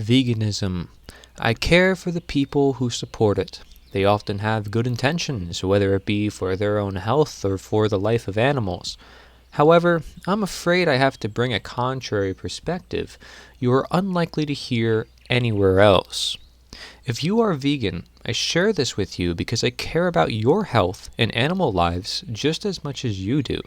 Veganism. I care for the people who support it. They often have good intentions, whether it be for their own health or for the life of animals. However, I'm afraid I have to bring a contrary perspective you are unlikely to hear anywhere else. If you are vegan, I share this with you because I care about your health and animal lives just as much as you do.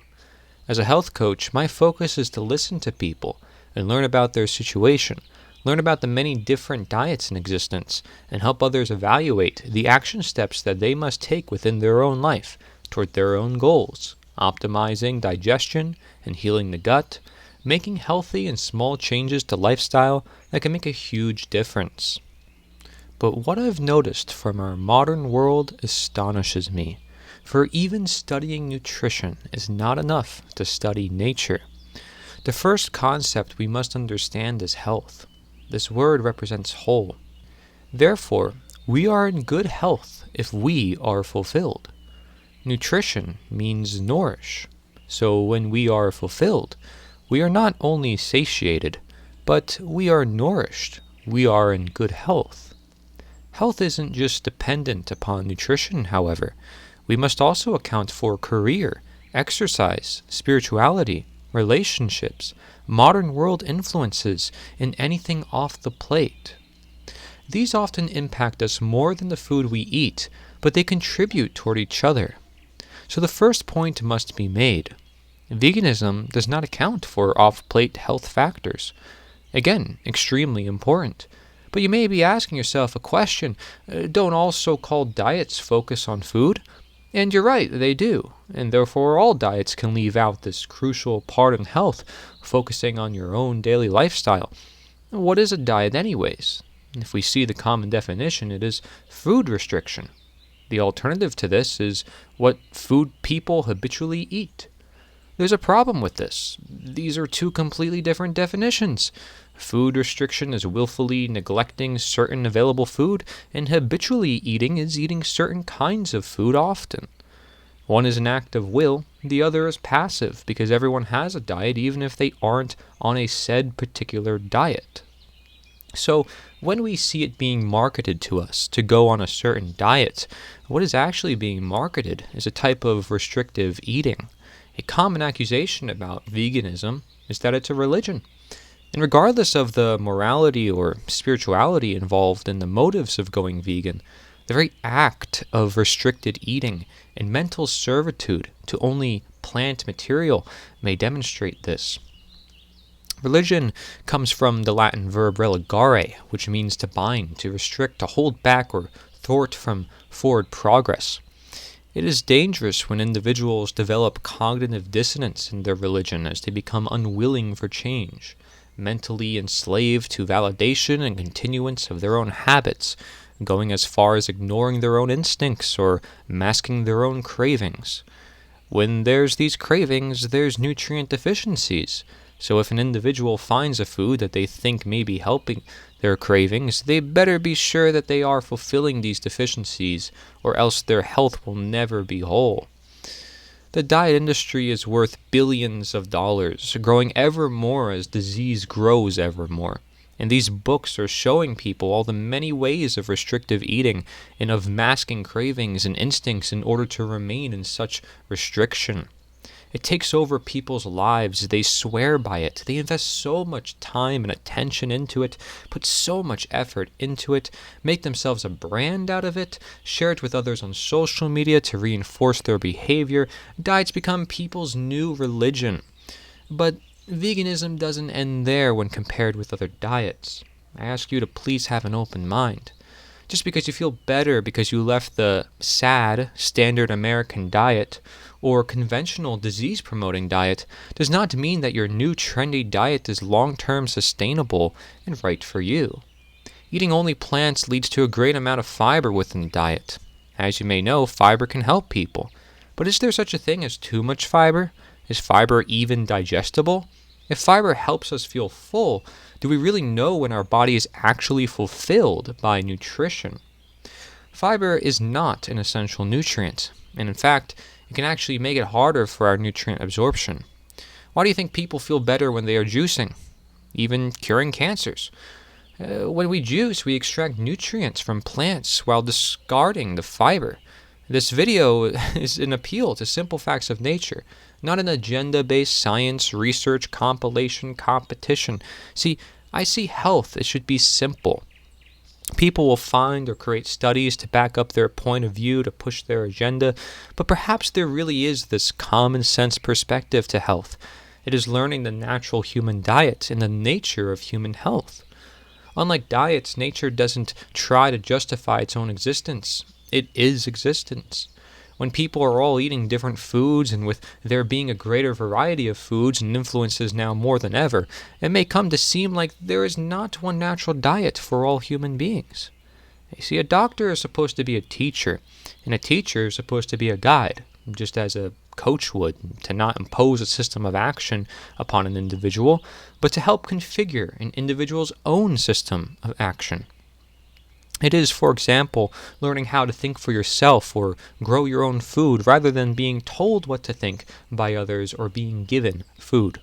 As a health coach, my focus is to listen to people and learn about their situation, learn about the many different diets in existence, and help others evaluate the action steps that they must take within their own life toward their own goals, optimizing digestion and healing the gut, making healthy and small changes to lifestyle that can make a huge difference. But what I've noticed from our modern world astonishes me. For even studying nutrition is not enough to study nature. The first concept we must understand is health. This word represents whole. Therefore, we are in good health if we are fulfilled. Nutrition means nourish. So when we are fulfilled, we are not only satiated, but we are nourished. We are in good health. Health isn't just dependent upon nutrition, however. We must also account for career, exercise, spirituality, relationships, modern world influences, and anything off the plate. These often impact us more than the food we eat, but they contribute toward each other. So the first point must be made. Veganism does not account for off-plate health factors. Again, extremely important. But you may be asking yourself a question, don't all so-called diets focus on food? And you're right, they do, and therefore all diets can leave out this crucial part of health, focusing on your own daily lifestyle. What is a diet anyways? If we see the common definition, it is food restriction. The alternative to this is what food people habitually eat. There's a problem with this. These are two completely different definitions. Food restriction is willfully neglecting certain available food, and habitually eating is eating certain kinds of food often. One is an act of will, the other is passive, because everyone has a diet even if they aren't on a said particular diet. So, when we see it being marketed to us to go on a certain diet, what is actually being marketed is a type of restrictive eating. A common accusation about veganism is that it's a religion. And regardless of the morality or spirituality involved in the motives of going vegan, the very act of restricted eating and mental servitude to only plant material may demonstrate this. Religion comes from the Latin verb religare, which means to bind, to restrict, to hold back, or thwart from forward progress. It is dangerous when individuals develop cognitive dissonance in their religion as they become unwilling for change, mentally enslaved to validation and continuance of their own habits, going as far as ignoring their own instincts or masking their own cravings. When there's these cravings, there's nutrient deficiencies. So if an individual finds a food that they think may be helping their cravings, they better be sure that they are fulfilling these deficiencies, or else their health will never be whole. The diet industry is worth billions of dollars, growing ever more as disease grows ever more. And these books are showing people all the many ways of restrictive eating and of masking cravings and instincts in order to remain in such restriction. It takes over people's lives. They swear by it. They invest so much time and attention into it, put so much effort into it, make themselves a brand out of it, share it with others on social media to reinforce their behavior. Diets become people's new religion. But veganism doesn't end there when compared with other diets. I ask you to please have an open mind. Just because you feel better because you left the sad, standard American diet or conventional disease-promoting diet does not mean that your new trendy diet is long-term sustainable and right for you. Eating only plants leads to a great amount of fiber within the diet. As you may know, fiber can help people. But is there such a thing as too much fiber? Is fiber even digestible? If fiber helps us feel full, do we really know when our body is actually fulfilled by nutrition? Fiber is not an essential nutrient, and in fact, it can actually make it harder for our nutrient absorption. Why do you think people feel better when they are juicing? Even curing cancers? When we juice, we extract nutrients from plants while discarding the fiber. This video is an appeal to simple facts of nature, not an agenda-based science research compilation competition. See, I see health, it should be simple. People will find or create studies to back up their point of view, to push their agenda, but perhaps there really is this common sense perspective to health. It is learning the natural human diet and the nature of human health. Unlike diets, nature doesn't try to justify its own existence. It is existence. When people are all eating different foods, and with there being a greater variety of foods and influences now more than ever, it may come to seem like there is not one natural diet for all human beings. You see, a doctor is supposed to be a teacher, and a teacher is supposed to be a guide, just as a coach would, to not impose a system of action upon an individual, but to help configure an individual's own system of action. It is, for example, learning how to think for yourself or grow your own food rather than being told what to think by others or being given food.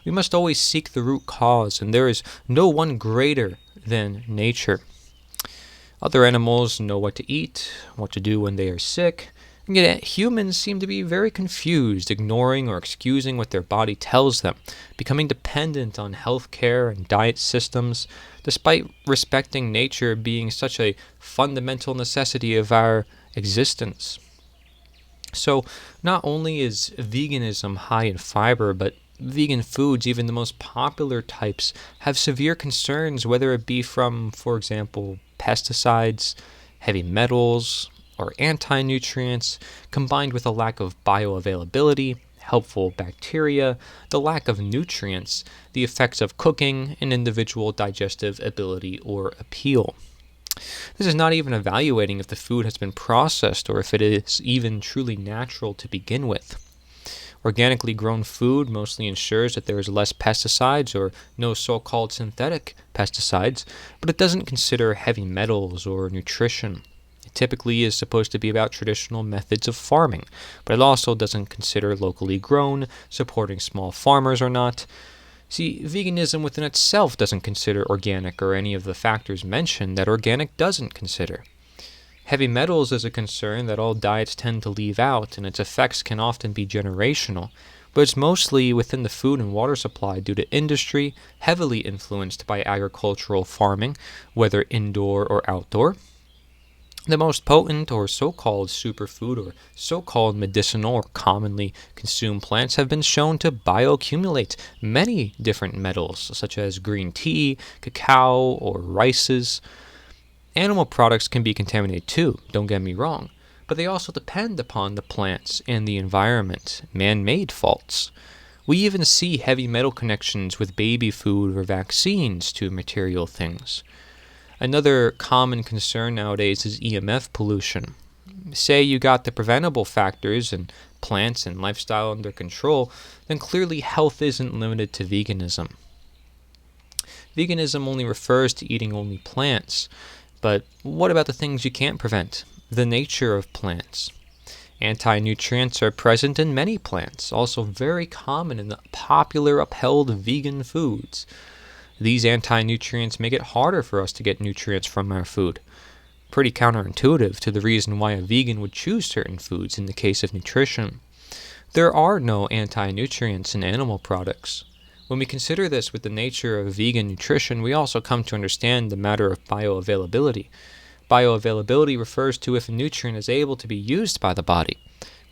We must always seek the root cause, and there is no one greater than nature. Other animals know what to eat, what to do when they are sick, and yet humans seem to be very confused, ignoring or excusing what their body tells them, becoming dependent on health care and diet systems, despite respecting nature being such a fundamental necessity of our existence. So, not only is veganism high in fiber, but vegan foods, even the most popular types, have severe concerns, whether it be from, for example, pesticides, heavy metals, or anti-nutrients, combined with a lack of bioavailability, helpful bacteria, the lack of nutrients, the effects of cooking, and individual digestive ability or appeal. This is not even evaluating if the food has been processed or if it is even truly natural to begin with. Organically grown food mostly ensures that there is less pesticides or no so-called synthetic pesticides, but it doesn't consider heavy metals or nutrition. It typically is supposed to be about traditional methods of farming, but it also doesn't consider locally grown, supporting small farmers or not. See, veganism within itself doesn't consider organic or any of the factors mentioned that organic doesn't consider. Heavy metals is a concern that all diets tend to leave out, and its effects can often be generational, but it's mostly within the food and water supply due to industry, heavily influenced by agricultural farming, whether indoor or outdoor. The most potent or so-called superfood or so-called medicinal or commonly consumed plants have been shown to bioaccumulate many different metals, such as green tea, cacao, or rices. Animal products can be contaminated too, don't get me wrong, but they also depend upon the plants and the environment, man-made faults. We even see heavy metal connections with baby food or vaccines to material things. Another common concern nowadays is EMF pollution. Say you got the preventable factors and plants and lifestyle under control, then clearly health isn't limited to veganism. Veganism only refers to eating only plants, but what about the things you can't prevent? The nature of plants. Anti-nutrients are present in many plants, also very common in the popular upheld vegan foods. These anti-nutrients make it harder for us to get nutrients from our food. Pretty counterintuitive to the reason why a vegan would choose certain foods in the case of nutrition. There are no anti-nutrients in animal products. When we consider this with the nature of vegan nutrition, we also come to understand the matter of bioavailability. Bioavailability refers to if a nutrient is able to be used by the body.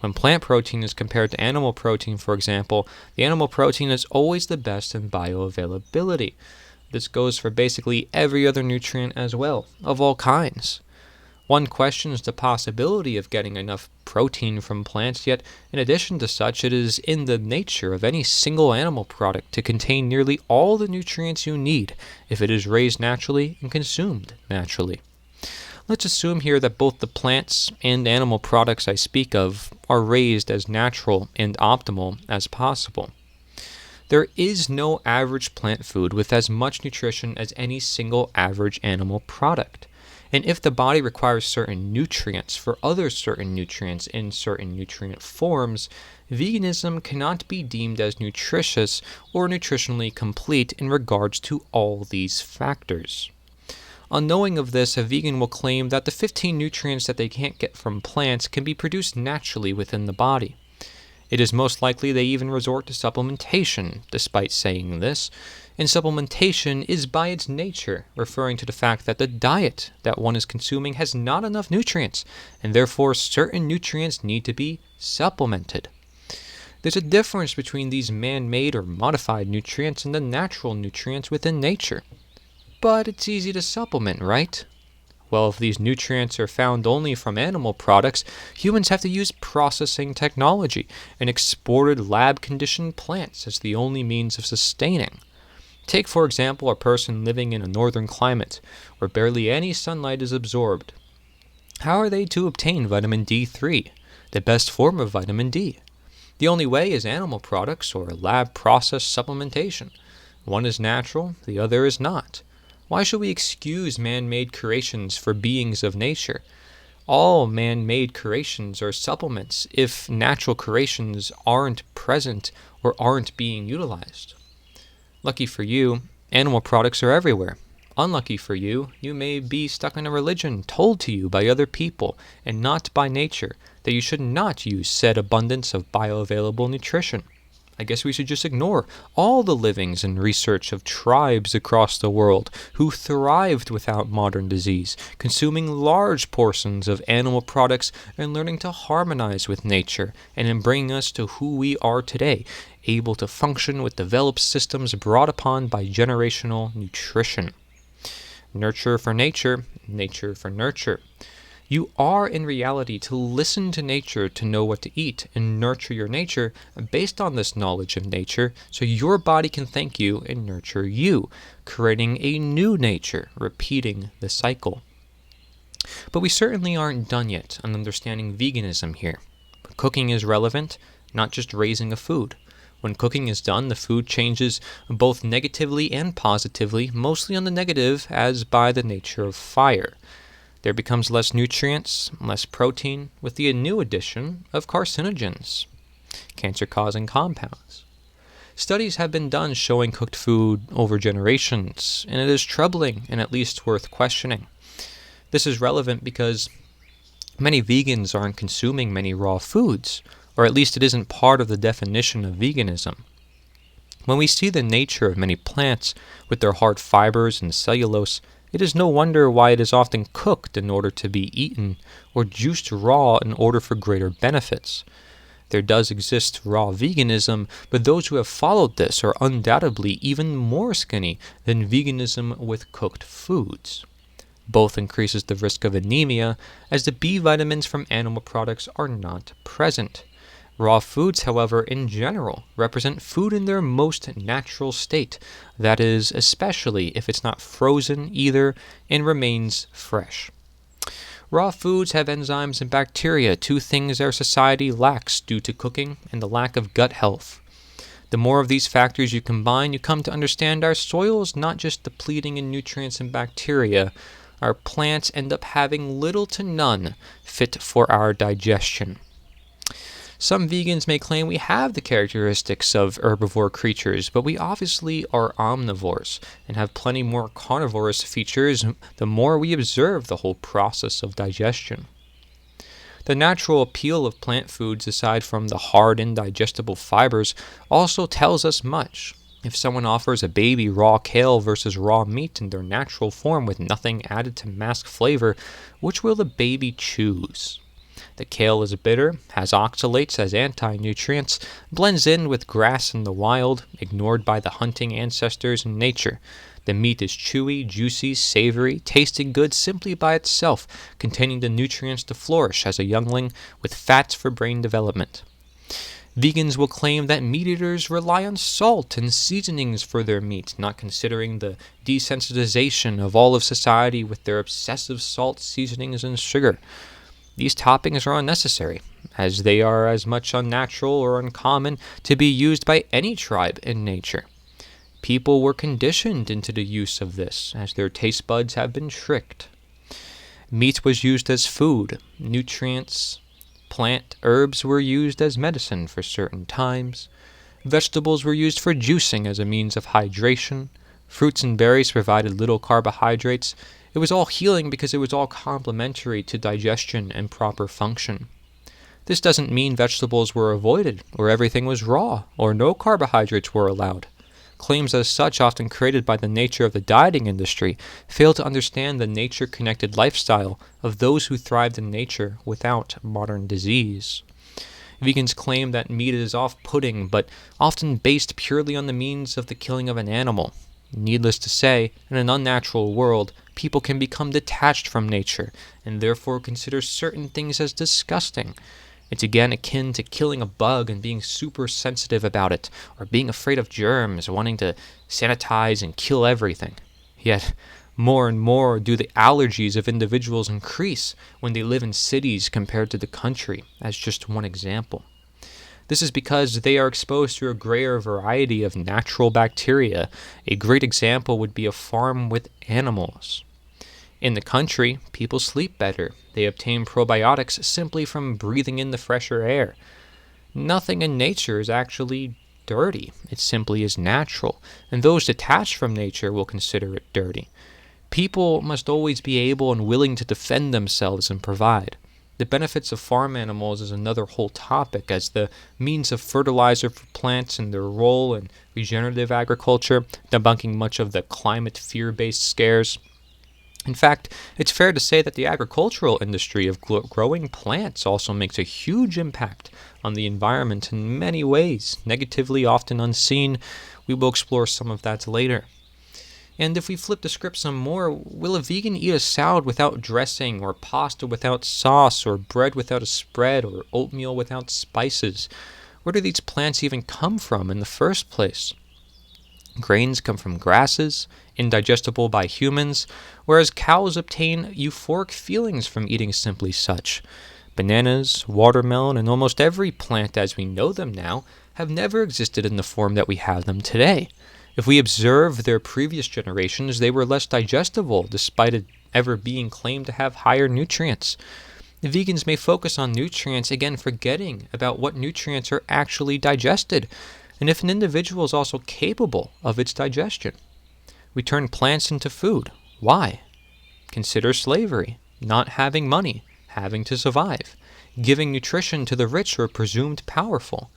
When plant protein is compared to animal protein, for example, the animal protein is always the best in bioavailability. This goes for basically every other nutrient as well, of all kinds. One questions the possibility of getting enough protein from plants, yet in addition to such, it is in the nature of any single animal product to contain nearly all the nutrients you need if it is raised naturally and consumed naturally. Let's assume here that both the plants and animal products I speak of are raised as natural and optimal as possible. There is no average plant food with as much nutrition as any single average animal product. And if the body requires certain nutrients for other certain nutrients in certain nutrient forms, veganism cannot be deemed as nutritious or nutritionally complete in regards to all these factors. Unknowing of this, a vegan will claim that the 15 nutrients that they can't get from plants can be produced naturally within the body. It is most likely they even resort to supplementation, despite saying this, and supplementation is by its nature referring to the fact that the diet that one is consuming has not enough nutrients, and therefore certain nutrients need to be supplemented. There's a difference between these man-made or modified nutrients and the natural nutrients within nature. But it's easy to supplement, right? Well, if these nutrients are found only from animal products, humans have to use processing technology and exported lab-conditioned plants as the only means of sustaining. Take, for example, a person living in a northern climate where barely any sunlight is absorbed. How are they to obtain vitamin D3, the best form of vitamin D? The only way is animal products or lab-processed supplementation. One is natural, the other is not. Why should we excuse man-made creations for beings of nature? All man-made creations are supplements if natural creations aren't present or aren't being utilized. Lucky for you, animal products are everywhere. Unlucky for you, you may be stuck in a religion told to you by other people and not by nature that you should not use said abundance of bioavailable nutrition. I guess we should just ignore all the livings and research of tribes across the world who thrived without modern disease, consuming large portions of animal products and learning to harmonize with nature, and in bringing us to who we are today, able to function with developed systems brought upon by generational nutrition. Nurture for nature, nature for nurture. You are in reality to listen to nature to know what to eat and nurture your nature based on this knowledge of nature so your body can thank you and nurture you, creating a new nature, repeating the cycle. But we certainly aren't done yet on understanding veganism here. Cooking is relevant, not just raising a food. When cooking is done, the food changes both negatively and positively, mostly on the negative as by the nature of fire. There becomes less nutrients, less protein, with the new addition of carcinogens, cancer-causing compounds. Studies have been done showing cooked food over generations, and it is troubling and at least worth questioning. This is relevant because many vegans aren't consuming many raw foods, or at least it isn't part of the definition of veganism. When we see the nature of many plants with their hard fibers and cellulose, it is no wonder why it is often cooked in order to be eaten, or juiced raw in order for greater benefits. There does exist raw veganism, but those who have followed this are undoubtedly even more skinny than veganism with cooked foods. Both increases the risk of anemia, as the B vitamins from animal products are not present. Raw foods, however, in general, represent food in their most natural state, that is, especially if it's not frozen either and remains fresh. Raw foods have enzymes and bacteria, two things our society lacks due to cooking and the lack of gut health. The more of these factors you combine, you come to understand our soil is not just depleting in nutrients and bacteria. Our plants end up having little to none fit for our digestion. Some vegans may claim we have the characteristics of herbivore creatures, but we obviously are omnivores and have plenty more carnivorous features the more we observe the whole process of digestion. The natural appeal of plant foods, aside from the hard, indigestible fibers, also tells us much. If someone offers a baby raw kale versus raw meat in their natural form with nothing added to mask flavor, which will the baby choose? The kale is bitter, has oxalates, has anti-nutrients, blends in with grass in the wild, ignored by the hunting ancestors in nature. The meat is chewy, juicy, savory, tasting good simply by itself, containing the nutrients to flourish as a youngling, with fats for brain development. Vegans will claim that meat eaters rely on salt and seasonings for their meat, not considering the desensitization of all of society with their obsessive salt, seasonings, and sugar. These toppings are unnecessary, as they are as much unnatural or uncommon to be used by any tribe in nature. People were conditioned into the use of this, as their taste buds have been tricked. Meat was used as food. Nutrients, plant herbs were used as medicine for certain times. Vegetables were used for juicing as a means of hydration. Fruits and berries provided little carbohydrates. It was all healing because it was all complementary to digestion and proper function. This doesn't mean vegetables were avoided, or everything was raw, or no carbohydrates were allowed. Claims as such, often created by the nature of the dieting industry, fail to understand the nature-connected lifestyle of those who thrived in nature without modern disease. Vegans claim that meat is off-putting, but often based purely on the means of the killing of an animal. Needless to say, in an unnatural world, people can become detached from nature, and therefore consider certain things as disgusting. It's again akin to killing a bug and being super sensitive about it, or being afraid of germs, wanting to sanitize and kill everything. Yet, more and more do the allergies of individuals increase when they live in cities compared to the country, as just one example. This is because they are exposed to a greater variety of natural bacteria. A great example would be a farm with animals. In the country, people sleep better. They obtain probiotics simply from breathing in the fresher air. Nothing in nature is actually dirty. It simply is natural, and those detached from nature will consider it dirty. People must always be able and willing to defend themselves and provide. The benefits of farm animals is another whole topic, as the means of fertilizer for plants and their role in regenerative agriculture, debunking much of the climate fear-based scares. In fact, it's fair to say that the agricultural industry of growing plants also makes a huge impact on the environment in many ways, negatively often unseen. We will explore some of that later. And if we flip the script some more, will a vegan eat a salad without dressing, or pasta without sauce, or bread without a spread, or oatmeal without spices? Where do these plants even come from in the first place? Grains come from grasses, indigestible by humans, whereas cows obtain euphoric feelings from eating simply such. Bananas, watermelon, and almost every plant as we know them now have never existed in the form that we have them today. If we observe their previous generations, they were less digestible, despite it ever being claimed to have higher nutrients. The vegans may focus on nutrients, again forgetting about what nutrients are actually digested, and if an individual is also capable of its digestion. We turn plants into food. Why? Consider slavery, not having money, having to survive, giving nutrition to the rich or presumed powerful.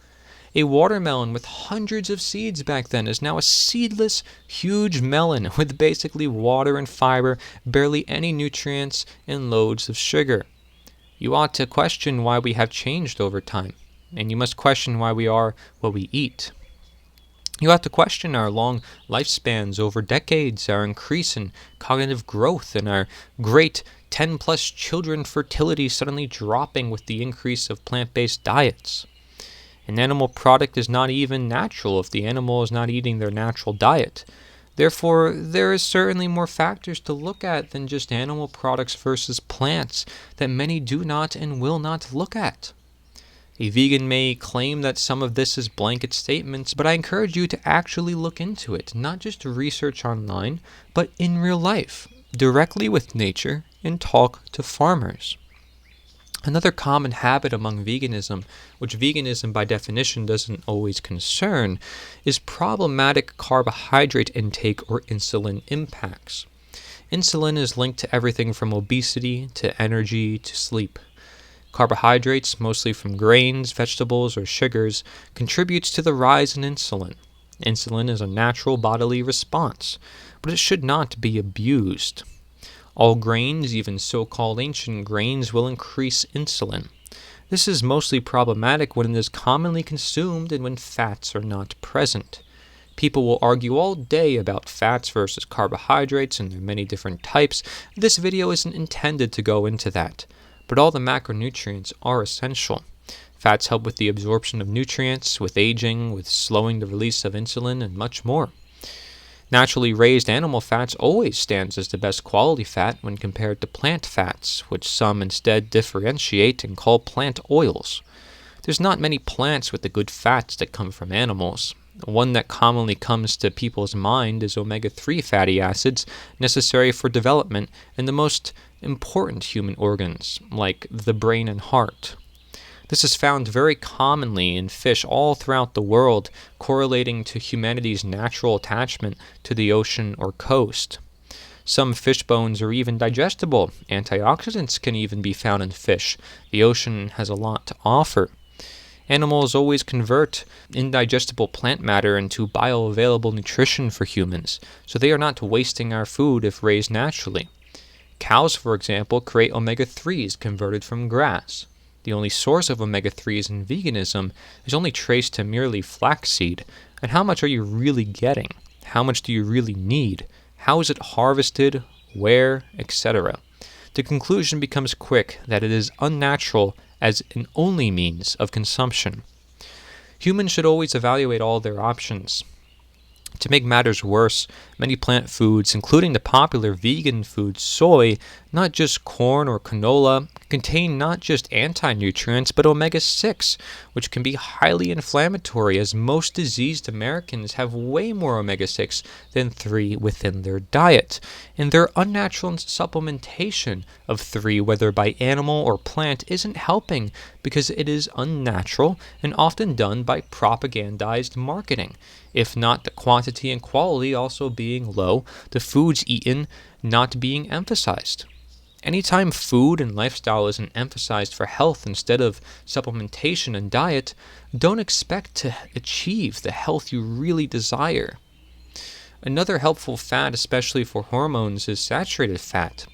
A watermelon with hundreds of seeds back then is now a seedless, huge melon with basically water and fiber, barely any nutrients, and loads of sugar. You ought to question why we have changed over time, and you must question why we are what we eat. You have to question our long lifespans over decades, our increase in cognitive growth, and our great 10-plus children fertility suddenly dropping with the increase of plant-based diets. An animal product is not even natural if the animal is not eating their natural diet. Therefore, there is certainly more factors to look at than just animal products versus plants that many do not and will not look at. A vegan may claim that some of this is blanket statements, but I encourage you to actually look into it, not just research online, but in real life, directly with nature, and talk to farmers. Another common habit among veganism, which veganism by definition doesn't always concern, is problematic carbohydrate intake or insulin impacts. Insulin is linked to everything from obesity to energy to sleep. Carbohydrates, mostly from grains, vegetables, or sugars, contributes to the rise in insulin. Insulin is a natural bodily response, but it should not be abused. All grains, even so-called ancient grains, will increase insulin. This is mostly problematic when it is commonly consumed and when fats are not present. People will argue all day about fats versus carbohydrates and their many different types. This video isn't intended to go into that, but all the macronutrients are essential. Fats help with the absorption of nutrients, with aging, with slowing the release of insulin, and much more. Naturally raised animal fats always stands as the best quality fat when compared to plant fats, which some instead differentiate and call plant oils. There's not many plants with the good fats that come from animals. One that commonly comes to people's mind is omega-3 fatty acids, necessary for development in the most important human organs, like the brain and heart. This is found very commonly in fish all throughout the world, correlating to humanity's natural attachment to the ocean or coast. Some fish bones are even digestible. Antioxidants can even be found in fish. The ocean has a lot to offer. Animals always convert indigestible plant matter into bioavailable nutrition for humans, so they are not wasting our food if raised naturally. Cows, for example, create omega-3s converted from grass. The only source of omega-3s in veganism is only traced to merely flaxseed. And how much are you really getting? How much do you really need? How is it harvested? Where? Etc. The conclusion becomes quick that it is unnatural as an only means of consumption. Humans should always evaluate all their options. To make matters worse, many plant foods, including the popular vegan food soy, not just corn or canola, contain not just anti-nutrients but omega-6, which can be highly inflammatory, as most diseased Americans have way more omega-6 than 3 within their diet. And their unnatural supplementation of 3, whether by animal or plant, isn't helping because it is unnatural and often done by propagandized marketing. If not the quantity and quality also being low, the foods eaten not being emphasized. Anytime food and lifestyle isn't emphasized for health instead of supplementation and diet, don't expect to achieve the health you really desire. Another helpful fat, especially for hormones, is saturated fat.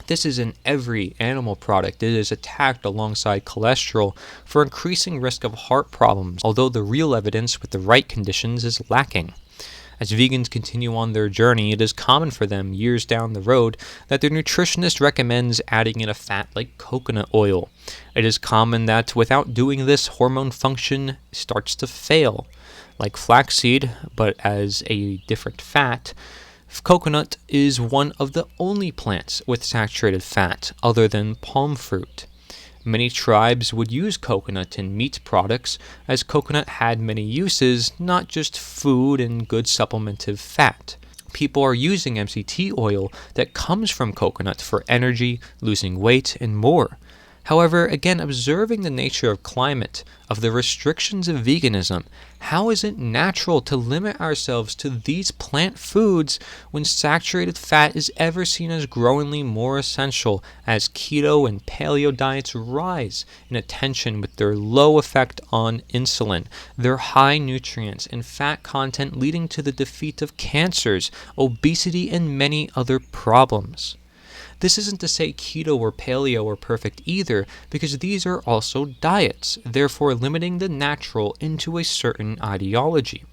This is in every animal product. It is attacked alongside cholesterol for increasing risk of heart problems, although the real evidence with the right conditions is lacking. As vegans continue on their journey, it is common for them years down the road that their nutritionist recommends adding in a fat like coconut oil. It is common that without doing this, hormone function starts to fail. Like flaxseed, but as a different fat, coconut is one of the only plants with saturated fat other than palm fruit. Many tribes would use coconut in meat products, as coconut had many uses, not just food and good supplementive fat. People are using MCT oil that comes from coconut for energy, losing weight, and more. However, again, observing the nature of climate, of the restrictions of veganism, how is it natural to limit ourselves to these plant foods when saturated fat is ever seen as growingly more essential as keto and paleo diets rise in attention with their low effect on insulin, their high nutrients and fat content leading to the defeat of cancers, obesity, and many other problems? This isn't to say keto or paleo are perfect either, because these are also diets, therefore limiting the natural into a certain ideology.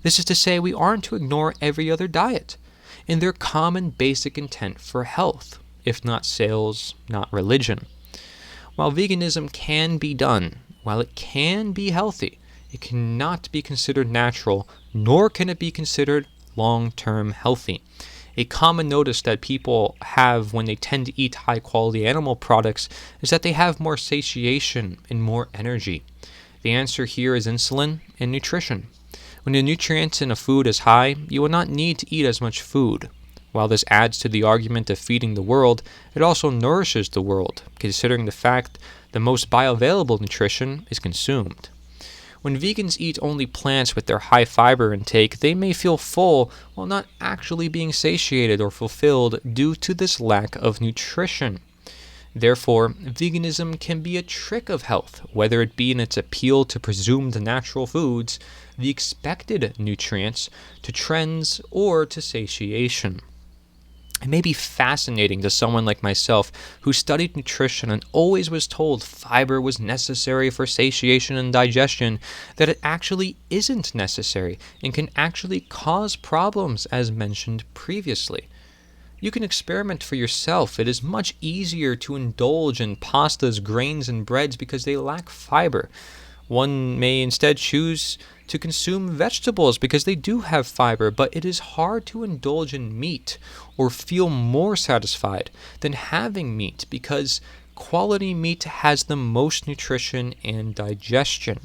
This is to say we aren't to ignore every other diet in their common basic intent for health, if not sales, not religion. While veganism can be done, while it can be healthy, it cannot be considered natural, nor can it be considered long-term healthy. A common notice that people have when they tend to eat high-quality animal products is that they have more satiation and more energy. The answer here is insulin and nutrition. When the nutrients in a food is high, you will not need to eat as much food. While this adds to the argument of feeding the world, it also nourishes the world, considering the fact the most bioavailable nutrition is consumed. When vegans eat only plants with their high fiber intake, they may feel full while not actually being satiated or fulfilled due to this lack of nutrition. Therefore, veganism can be a trick of health, whether it be in its appeal to presumed natural foods, the expected nutrients, to trends, or to satiation. It may be fascinating to someone like myself who studied nutrition and always was told fiber was necessary for satiation and digestion, that it actually isn't necessary and can actually cause problems as mentioned previously. You can experiment for yourself. It is much easier to indulge in pastas, grains, and breads because they lack fiber. One may instead choose to consume vegetables because they do have fiber, but it is hard to indulge in meat or feel more satisfied than having meat because quality meat has the most nutrition and digestion.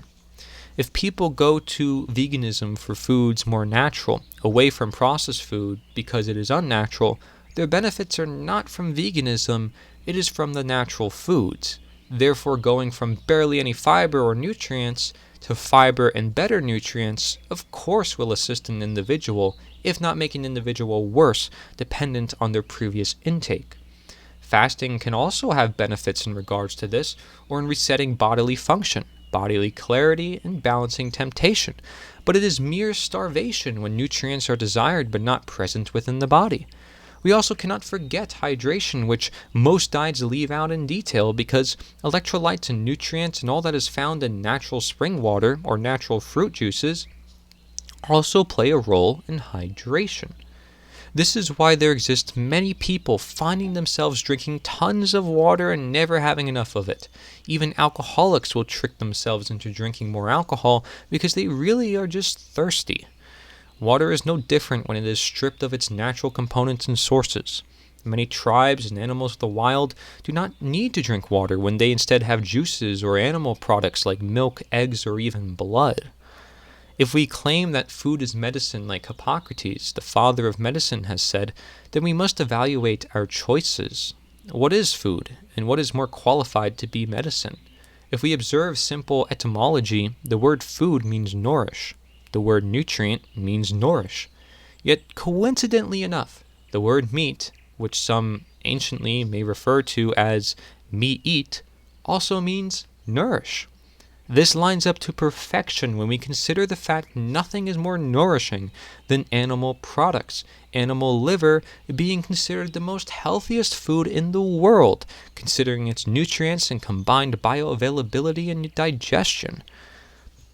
If people go to veganism for foods more natural, away from processed food because it is unnatural, their benefits are not from veganism, it is from the natural foods. Therefore, going from barely any fiber or nutrients to fiber and better nutrients, of course, will assist an individual, if not make an individual worse, dependent on their previous intake. Fasting can also have benefits in regards to this, or in resetting bodily function, bodily clarity, and balancing temptation. But it is mere starvation when nutrients are desired but not present within the body. We also cannot forget hydration, which most diets leave out in detail because electrolytes and nutrients and all that is found in natural spring water or natural fruit juices also play a role in hydration. This is why there exist many people finding themselves drinking tons of water and never having enough of it. Even alcoholics will trick themselves into drinking more alcohol because they really are just thirsty. Water is no different when it is stripped of its natural components and sources. Many tribes and animals of the wild do not need to drink water when they instead have juices or animal products like milk, eggs, or even blood. If we claim that food is medicine like Hippocrates, the father of medicine, has said, then we must evaluate our choices. What is food, and what is more qualified to be medicine? If we observe simple etymology, the word food means nourish. The word nutrient means nourish. Yet, coincidentally enough, the word meat, which some anciently may refer to as meat, also means nourish. This lines up to perfection when we consider the fact nothing is more nourishing than animal products, animal liver being considered the most healthiest food in the world, considering its nutrients and combined bioavailability and digestion.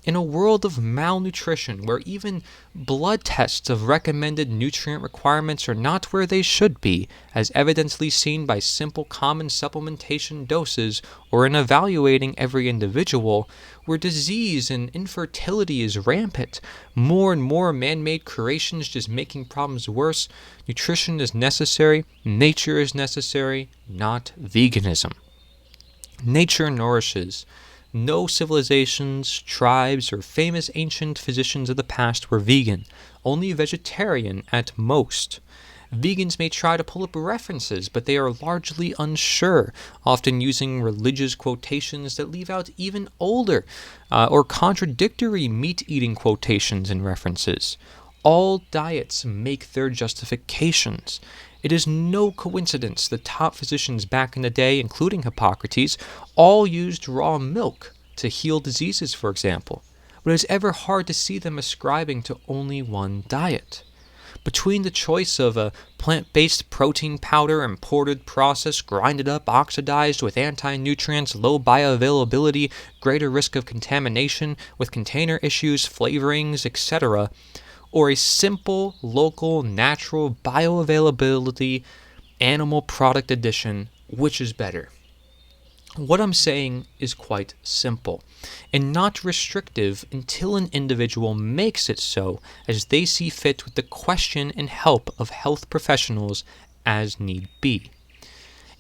In a world of malnutrition, where even blood tests of recommended nutrient requirements are not where they should be, as evidently seen by simple common supplementation doses or in evaluating every individual, where disease and infertility is rampant, more and more man-made creations just making problems worse, nutrition is necessary, nature is necessary, not veganism. Nature nourishes. No civilizations, tribes, or famous ancient physicians of the past were vegan, only vegetarian at most. Vegans may try to pull up references, but they are largely unsure, often using religious quotations that leave out even older or contradictory meat-eating quotations and references. All diets make their justifications. It is no coincidence the top physicians back in the day, including Hippocrates, all used raw milk to heal diseases, for example. But it is ever hard to see them ascribing to only one diet. Between the choice of a plant-based protein powder, imported, processed, grinded up, oxidized with anti-nutrients, low bioavailability, greater risk of contamination with container issues, flavorings, etc., or a simple, local, natural, bioavailability animal product addition, which is better? What I'm saying is quite simple, and not restrictive until an individual makes it so as they see fit with the question and help of health professionals as need be.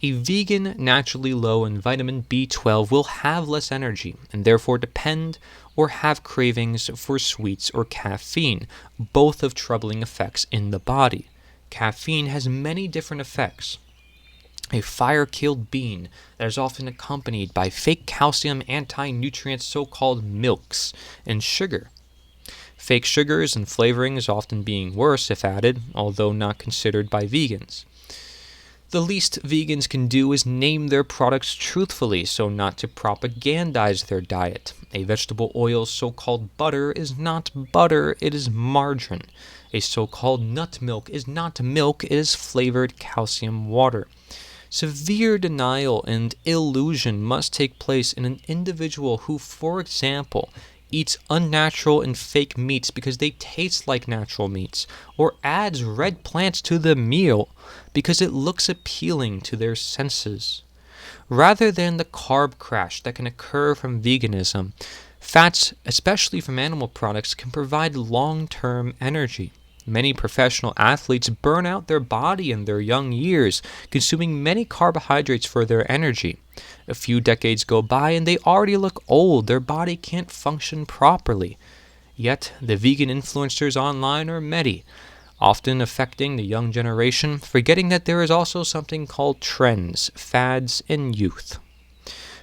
A vegan naturally low in vitamin B12 will have less energy and therefore depend or have cravings for sweets or caffeine, both of troubling effects in the body. Caffeine has many different effects. A fire-killed bean that is often accompanied by fake calcium anti-nutrient so-called milks and sugar. Fake sugars and flavorings often being worse if added, although not considered by vegans. The least vegans can do is name their products truthfully so not to propagandize their diet. A vegetable oil so-called butter is not butter, it is margarine. A so-called nut milk is not milk, it is flavored calcium water. Severe denial and illusion must take place in an individual who, for example, eats unnatural and fake meats because they taste like natural meats, or adds red plants to the meal because it looks appealing to their senses. Rather than the carb crash that can occur from veganism, fats, especially from animal products, can provide long-term energy. Many professional athletes burn out their body in their young years, consuming many carbohydrates for their energy. A few decades go by and they already look old, their body can't function properly. Yet, the vegan influencers online are many, often affecting the young generation, forgetting that there is also something called trends, fads, and youth.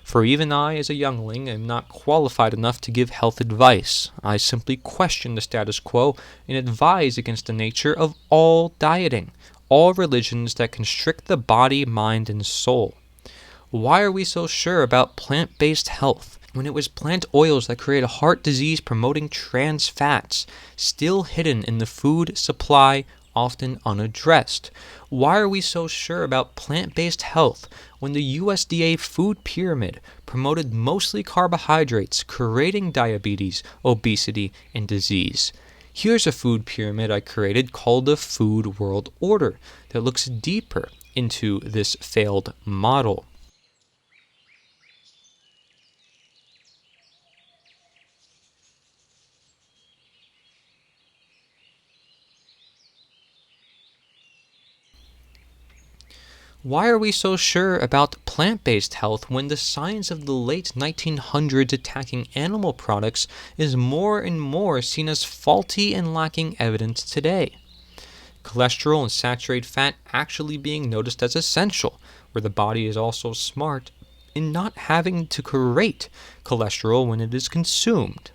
For even I, as a youngling, am not qualified enough to give health advice. I simply question the status quo and advise against the nature of all dieting, all religions that constrict the body, mind, and soul. Why are we so sure about plant-based health when it was plant oils that created heart disease promoting trans fats, still hidden in the food supply, often unaddressed? Why are we so sure about plant-based health when the USDA food pyramid promoted mostly carbohydrates, creating diabetes, obesity, and disease? Here's a food pyramid I created called the Food World Order that looks deeper into this failed model. Why are we so sure about plant-based health when the science of the late 1900s attacking animal products is more and more seen as faulty and lacking evidence today? Cholesterol and saturated fat actually being noticed as essential, where the body is also smart in not having to create cholesterol when it is consumed.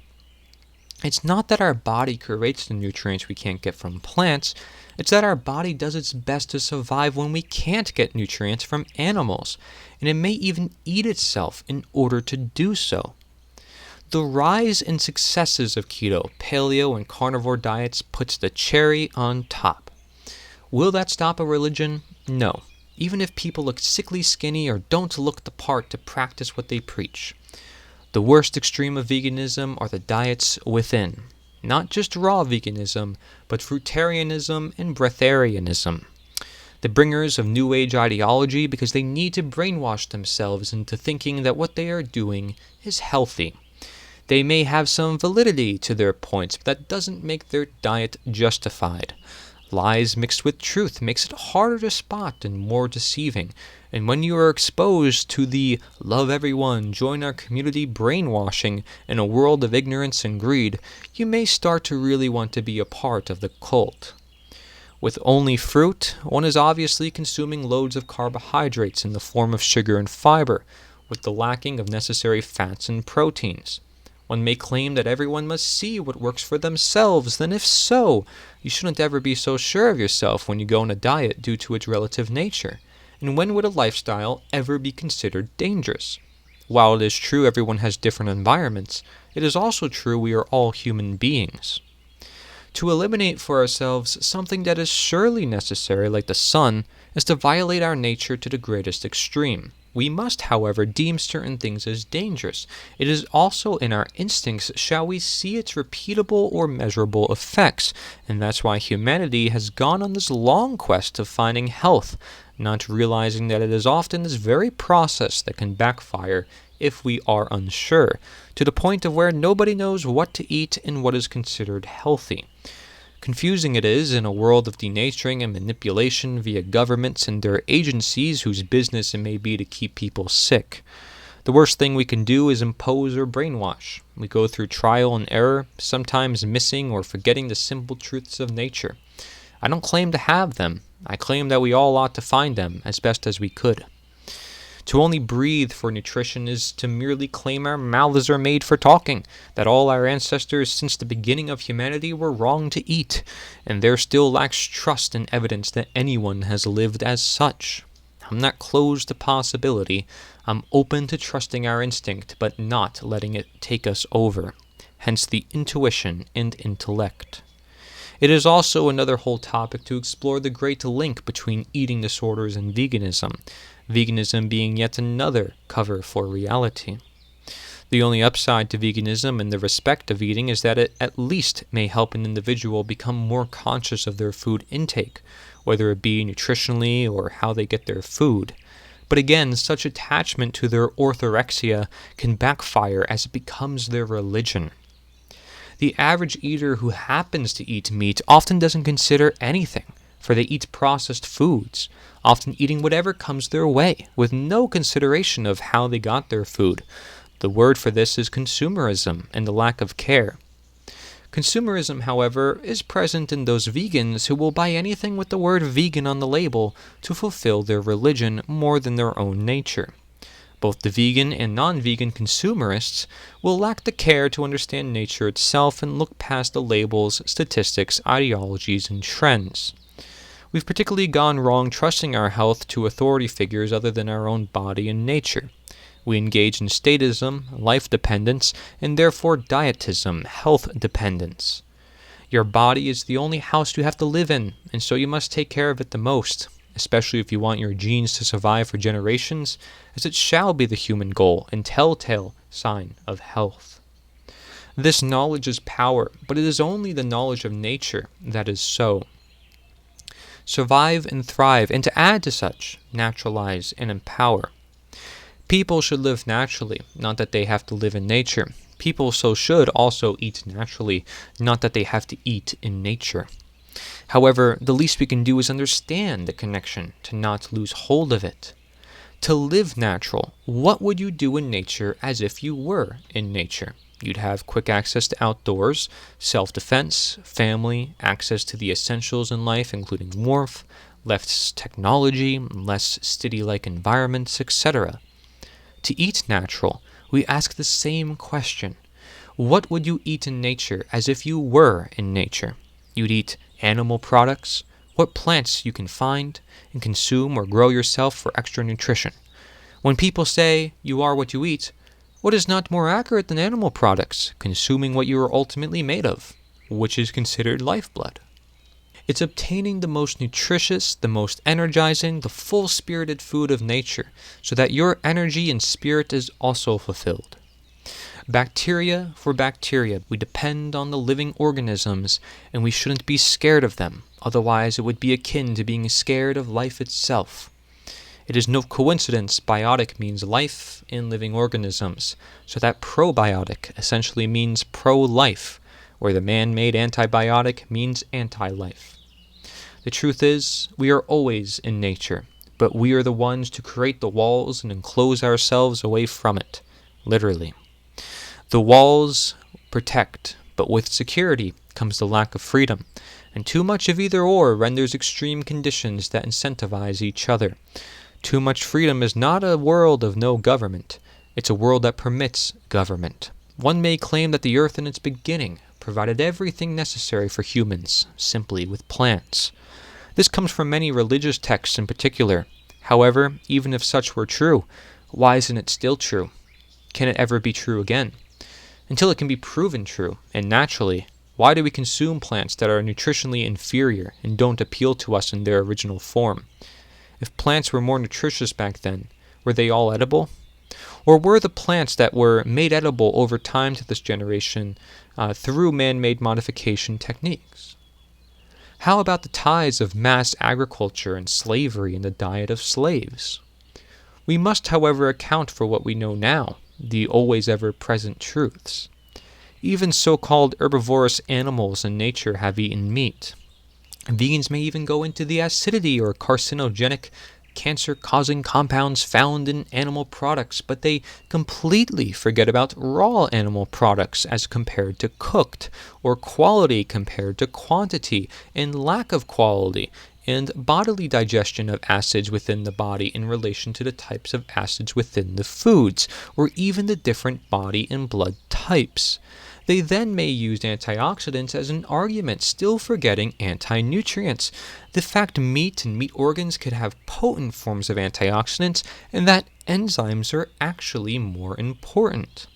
It's not that our body creates the nutrients we can't get from plants, it's that our body does its best to survive when we can't get nutrients from animals, and it may even eat itself in order to do so. The rise and successes of keto, paleo, and carnivore diets puts the cherry on top. Will that stop a religion? No, even if people look sickly skinny or don't look the part to practice what they preach. The worst extreme of veganism are the diets within. Not just raw veganism, but fruitarianism and breatharianism. The bringers of New Age ideology because they need to brainwash themselves into thinking that what they are doing is healthy. They may have some validity to their points, but that doesn't make their diet justified. Lies mixed with truth makes it harder to spot and more deceiving. And when you are exposed to the love everyone, join our community brainwashing in a world of ignorance and greed, you may start to really want to be a part of the cult. With only fruit, one is obviously consuming loads of carbohydrates in the form of sugar and fiber, with the lacking of necessary fats and proteins. One may claim that everyone must see what works for themselves, then if so, you shouldn't ever be so sure of yourself when you go on a diet due to its relative nature. And when would a lifestyle ever be considered dangerous? While it is true everyone has different environments, it is also true we are all human beings. To eliminate for ourselves something that is surely necessary, like the sun, is to violate our nature to the greatest extreme. We must, however, deem certain things as dangerous. It is also in our instincts shall we see its repeatable or measurable effects, and that's why humanity has gone on this long quest of finding health, not realizing that it is often this very process that can backfire if we are unsure, to the point of where nobody knows what to eat and what is considered healthy. Confusing it is in a world of denaturing and manipulation via governments and their agencies whose business it may be to keep people sick. The worst thing we can do is impose or brainwash. We go through trial and error, sometimes missing or forgetting the simple truths of nature. I don't claim to have them. I claim that we all ought to find them as best as we could. To only breathe for nutrition is to merely claim our mouths are made for talking, that all our ancestors since the beginning of humanity were wrong to eat, and there still lacks trust and evidence that anyone has lived as such. I'm not closed to possibility. I'm open to trusting our instinct, but not letting it take us over. Hence the intuition and intellect. It is also another whole topic to explore the great link between eating disorders and veganism, veganism being yet another cover for reality. The only upside to veganism in the respect of eating is that it at least may help an individual become more conscious of their food intake, whether it be nutritionally or how they get their food. But again, such attachment to their orthorexia can backfire as it becomes their religion. The average eater who happens to eat meat often doesn't consider anything, for they eat processed foods, often eating whatever comes their way, with no consideration of how they got their food. The word for this is consumerism and the lack of care. Consumerism, however, is present in those vegans who will buy anything with the word vegan on the label to fulfill their religion more than their own nature. Both the vegan and non-vegan consumerists will lack the care to understand nature itself and look past the labels, statistics, ideologies, and trends. We've particularly gone wrong trusting our health to authority figures other than our own body and nature. We engage in statism, life dependence, and therefore dietism, health dependence. Your body is the only house you have to live in, and so you must take care of it the most, especially if you want your genes to survive for generations, as it shall be the human goal and telltale sign of health. This knowledge is power, but it is only the knowledge of nature that is so. Survive and thrive, and to add to such, naturalize and empower. People should live naturally, not that they have to live in nature. People so should also eat naturally, not that they have to eat in nature. However, the least we can do is understand the connection to not lose hold of it. To live natural, what would you do in nature as if you were in nature? You'd have quick access to outdoors, self-defense, family, access to the essentials in life, including warmth, less technology, less city-like environments, etc. To eat natural, we ask the same question. What would you eat in nature as if you were in nature? You'd eat animal products, what plants you can find and consume or grow yourself for extra nutrition. When people say you are what you eat, what is not more accurate than animal products, consuming what you are ultimately made of, which is considered lifeblood? It's obtaining the most nutritious, the most energizing, the full-spirited food of nature, so that your energy and spirit is also fulfilled. Bacteria for bacteria, we depend on the living organisms, and we shouldn't be scared of them, otherwise it would be akin to being scared of life itself. It is no coincidence biotic means life in living organisms, so that probiotic essentially means pro-life, where the man-made antibiotic means anti-life. The truth is, we are always in nature, but we are the ones to create the walls and enclose ourselves away from it, literally. The walls protect, but with security comes the lack of freedom, and too much of either or renders extreme conditions that incentivize each other. Too much freedom is not a world of no government, it's a world that permits government. One may claim that the earth in its beginning provided everything necessary for humans, simply with plants. This comes from many religious texts in particular. However, even if such were true, why isn't it still true? Can it ever be true again? Until it can be proven true, and naturally, why do we consume plants that are nutritionally inferior and don't appeal to us in their original form? If plants were more nutritious back then, were they all edible? Or were the plants that were made edible over time to this generation through man-made modification techniques? How about the ties of mass agriculture and slavery in the diet of slaves? We must, however, account for what we know now, the always ever-present truths. Even so-called herbivorous animals in nature have eaten meat. Vegans may even go into the acidity or carcinogenic, cancer-causing compounds found in animal products, but they completely forget about raw animal products as compared to cooked, or quality compared to quantity, and lack of quality, and bodily digestion of acids within the body in relation to the types of acids within the foods, or even the different body and blood types. They then may use antioxidants as an argument, still forgetting anti-nutrients. The fact meat and meat organs could have potent forms of antioxidants, and that enzymes are actually more important.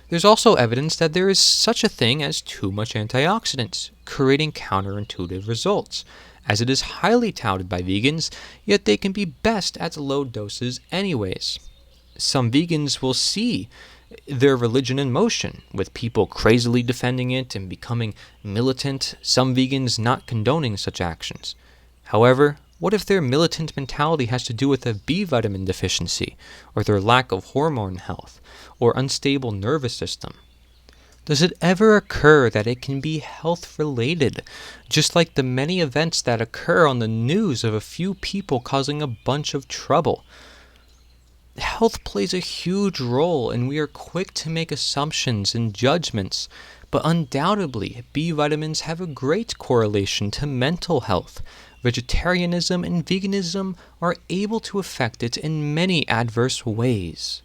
There's also evidence that there is such a thing as too much antioxidants, creating counterintuitive results, as it is highly touted by vegans, yet they can be best at low doses anyways. Some vegans will see their religion in motion, with people crazily defending it and becoming militant, some vegans not condoning such actions. However, what if their militant mentality has to do with a B vitamin deficiency, or their lack of hormone health, or unstable nervous system? Does it ever occur that it can be health related, just like the many events that occur on the news of a few people causing a bunch of trouble? Health plays a huge role, and we are quick to make assumptions and judgments, but undoubtedly, B vitamins have a great correlation to mental health. Vegetarianism and veganism are able to affect it in many adverse ways.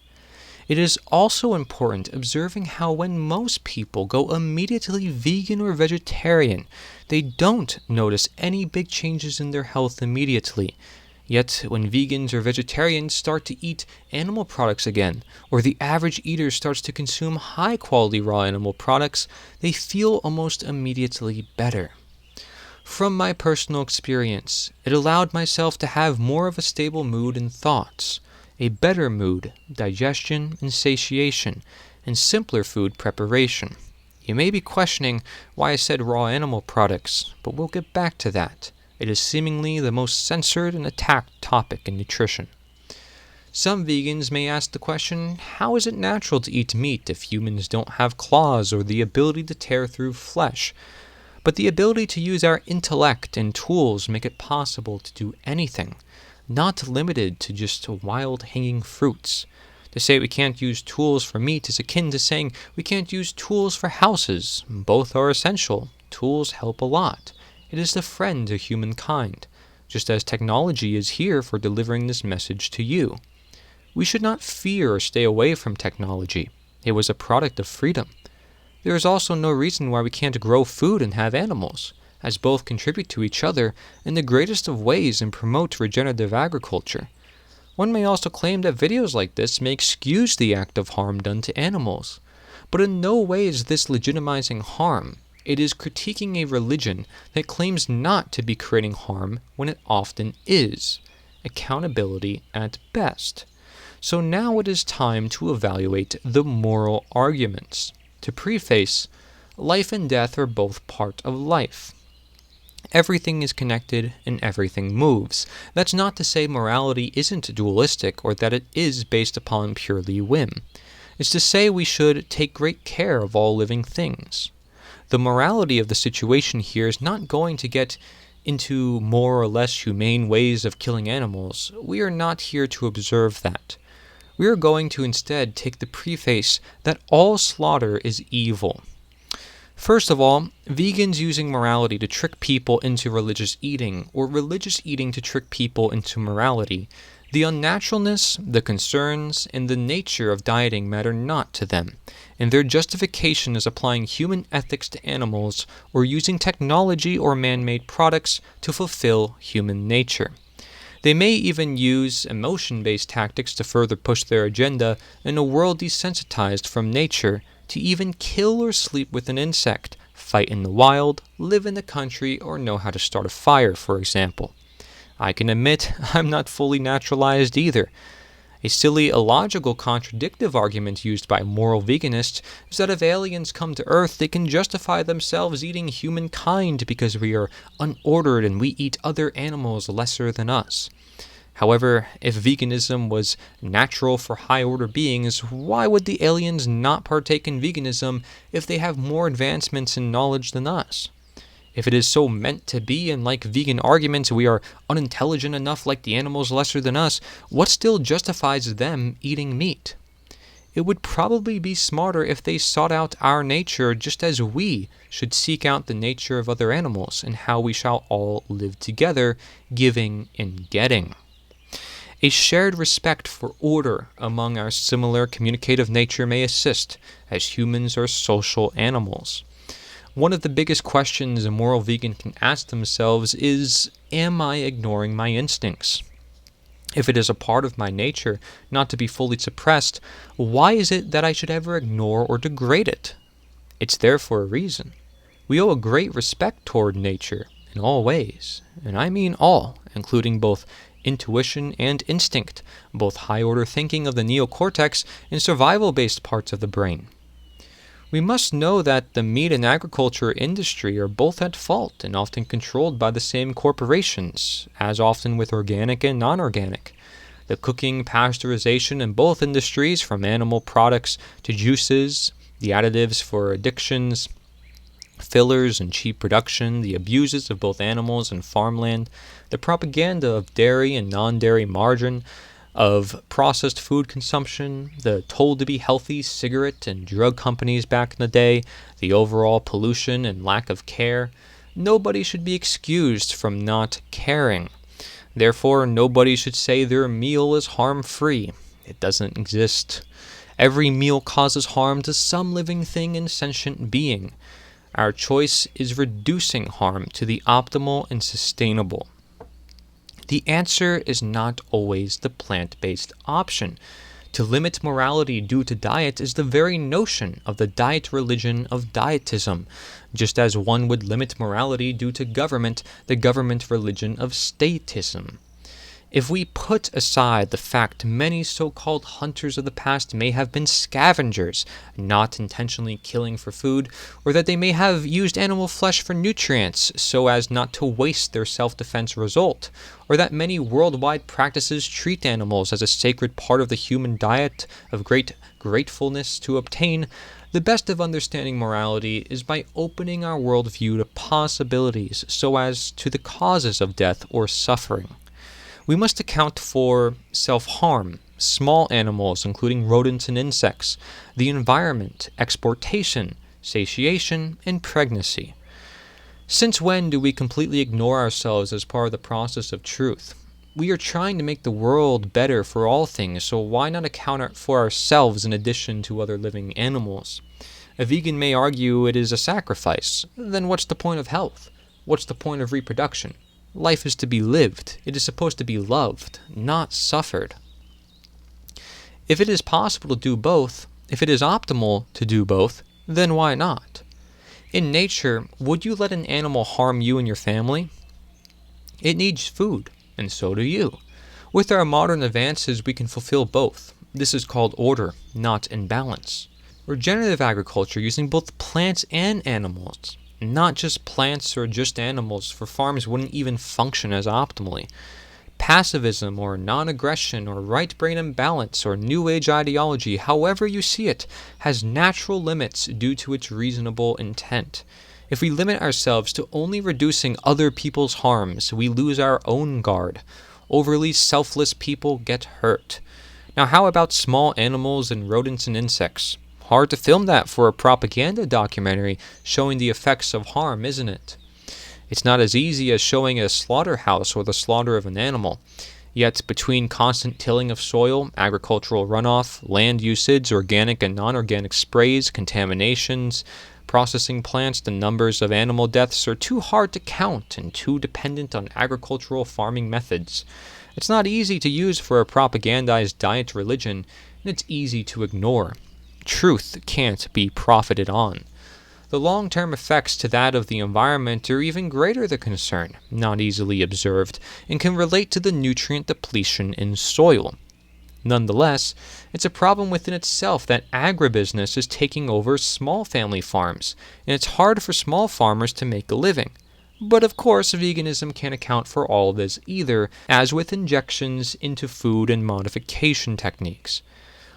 It is also important observing how when most people go immediately vegan or vegetarian, they don't notice any big changes in their health immediately. Yet, when vegans or vegetarians start to eat animal products again, or the average eater starts to consume high-quality raw animal products, they feel almost immediately better. From my personal experience, it allowed myself to have more of a stable mood and thoughts, a better mood, digestion, and satiation, and simpler food preparation. You may be questioning why I said raw animal products, but we'll get back to that. It is seemingly the most censored and attacked topic in nutrition. Some vegans may ask the question, how is it natural to eat meat if humans don't have claws or the ability to tear through flesh? But the ability to use our intellect and tools make it possible to do anything, not limited to just wild hanging fruits. To say we can't use tools for meat is akin to saying we can't use tools for houses. Both are essential. Tools help a lot. It is the friend of humankind, just as technology is here for delivering this message to you. We should not fear or stay away from technology. It was a product of freedom. There is also no reason why we can't grow food and have animals, as both contribute to each other in the greatest of ways and promote regenerative agriculture. One may also claim that videos like this may excuse the act of harm done to animals. But in no way is this legitimizing harm. It is critiquing a religion that claims not to be creating harm when it often is. Accountability at best. So now it is time to evaluate the moral arguments. To preface, life and death are both part of life. Everything is connected and everything moves. That's not to say morality isn't dualistic or that it is based upon purely whim. It's to say we should take great care of all living things. The morality of the situation here is not going to get into more or less humane ways of killing animals. We are not here to observe that. We are going to instead take the preface that all slaughter is evil. First of all, vegans using morality to trick people into religious eating, or religious eating to trick people into morality. The unnaturalness, the concerns, and the nature of dieting matter not to them, and their justification is applying human ethics to animals or using technology or man-made products to fulfill human nature. They may even use emotion-based tactics to further push their agenda in a world desensitized from nature, to even kill or sleep with an insect, fight in the wild, live in the country, or know how to start a fire, for example. I can admit I'm not fully naturalized either. A silly, illogical, contradictive argument used by moral veganists is that if aliens come to Earth, they can justify themselves eating humankind because we are unordered and we eat other animals lesser than us. However, if veganism was natural for high-order beings, why would the aliens not partake in veganism if they have more advancements in knowledge than us? If it is so meant to be, and like vegan arguments, we are unintelligent enough like the animals lesser than us, what still justifies them eating meat? It would probably be smarter if they sought out our nature just as we should seek out the nature of other animals and how we shall all live together, giving and getting. A shared respect for order among our similar communicative nature may assist, as humans are social animals. One of the biggest questions a moral vegan can ask themselves is, am I ignoring my instincts? If it is a part of my nature not to be fully suppressed, why is it that I should ever ignore or degrade it? It's there for a reason. We owe a great respect toward nature in all ways, and I mean all, including both intuition and instinct, both high-order thinking of the neocortex and survival-based parts of the brain. We must know that the meat and agriculture industry are both at fault and often controlled by the same corporations, as often with organic and non-organic. The cooking, pasteurization in both industries, from animal products to juices, The additives for addictions, fillers and cheap production, the abuses of both animals and farmland, the propaganda of dairy and non-dairy margarine, of processed food consumption, the told to be healthy cigarette and drug companies back in the day, the overall pollution and lack of care. Nobody should be excused from not caring. Therefore, nobody should say their meal is harm-free. It doesn't exist. Every meal causes harm to some living thing and sentient being. Our choice is reducing harm to the optimal and sustainable. The answer is not always the plant-based option. To limit morality due to diet is the very notion of the diet religion of dietism, just as one would limit morality due to government, the government religion of statism. If we put aside the fact many so-called hunters of the past may have been scavengers, not intentionally killing for food, or that they may have used animal flesh for nutrients so as not to waste their self-defense result, or that many worldwide practices treat animals as a sacred part of the human diet of great gratefulness to obtain, the best of understanding morality is by opening our worldview to possibilities so as to the causes of death or suffering. We must account for self-harm, small animals including rodents and insects, the environment, exportation, satiation, and pregnancy. Since when do we completely ignore ourselves as part of the process of truth? We are trying to make the world better for all things, so why not account for ourselves in addition to other living animals? A vegan may argue it is a sacrifice. Then what's the point of health? What's the point of reproduction? Life is to be lived. It is supposed to be loved, not suffered. If it is possible to do both, if it is optimal to do both, then why not? In nature, would you let an animal harm you and your family? It needs food, and so do you. With our modern advances, we can fulfill both. This is called order, not imbalance. Regenerative agriculture using both plants and animals, not just plants or just animals, for farms wouldn't even function as optimally. Passivism or non-aggression or right brain imbalance or new age ideology, however you see it, has natural limits due to its reasonable intent. If we limit ourselves to only reducing other people's harms, we lose our own guard. Overly selfless people get hurt. Now how about small animals and rodents and insects? Hard to film that for a propaganda documentary showing the effects of harm, isn't it? It's not as easy as showing a slaughterhouse or the slaughter of an animal. Yet between constant tilling of soil, agricultural runoff, land usage, organic and non-organic sprays, contaminations, processing plants, the numbers of animal deaths are too hard to count and too dependent on agricultural farming methods. It's not easy to use for a propagandized diet religion, and it's easy to ignore. Truth can't be profited on. The long-term effects to that of the environment are even greater the concern, not easily observed, and can relate to the nutrient depletion in soil. Nonetheless, it's a problem within itself that agribusiness is taking over small family farms, and it's hard for small farmers to make a living. But of course, veganism can't account for all of this either, as with injections into food and modification techniques.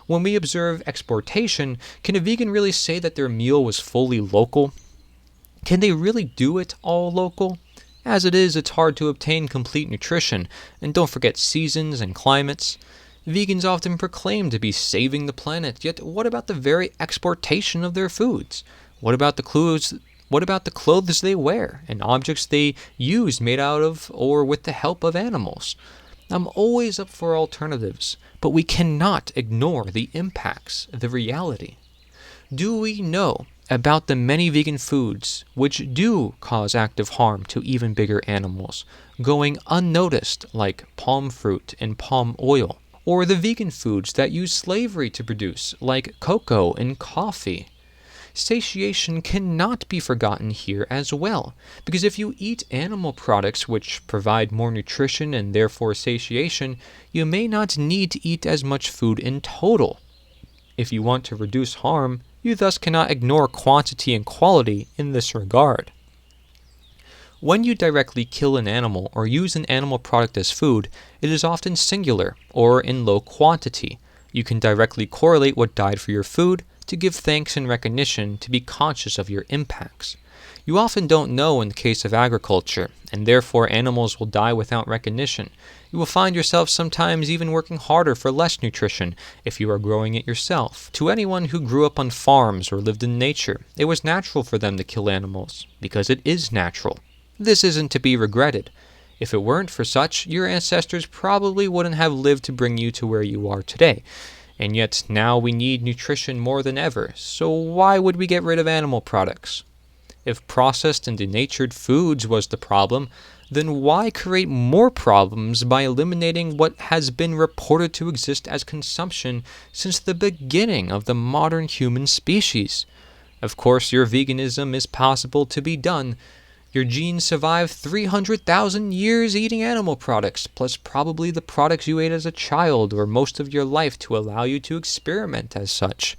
When we observe exportation, can a vegan really say that their meal was fully local? Can they really do it all local? As it is, it's hard to obtain complete nutrition, and don't forget seasons and climates. Vegans often proclaim to be saving the planet, yet what about the very exportation of their foods? What about the clothes they wear and objects they use made out of or with the help of animals? I'm always up for alternatives, but we cannot ignore the impacts of the reality. Do we know about the many vegan foods which do cause active harm to even bigger animals, going unnoticed, like palm fruit and palm oil, or the vegan foods that use slavery to produce, like cocoa and coffee? Satiation cannot be forgotten here as well, because if you eat animal products which provide more nutrition and therefore satiation, you may not need to eat as much food in total. If you want to reduce harm, you thus cannot ignore quantity and quality in this regard. When you directly kill an animal or use an animal product as food, it is often singular or in low quantity. You can directly correlate what died for your food to give thanks and recognition, to be conscious of your impacts. You often don't know in the case of agriculture, and therefore animals will die without recognition. You will find yourself sometimes even working harder for less nutrition if you are growing it yourself. To anyone who grew up on farms or lived in nature, it was natural for them to kill animals, because it is natural. This isn't to be regretted. If it weren't for such, your ancestors probably wouldn't have lived to bring you to where you are today. And yet now we need nutrition more than ever, so why would we get rid of animal products? If processed and denatured foods was the problem, then why create more problems by eliminating what has been reported to exist as consumption since the beginning of the modern human species? Of course, your veganism is possible to be done. Your genes survived 300,000 years eating animal products, plus probably the products you ate as a child or most of your life to allow you to experiment as such.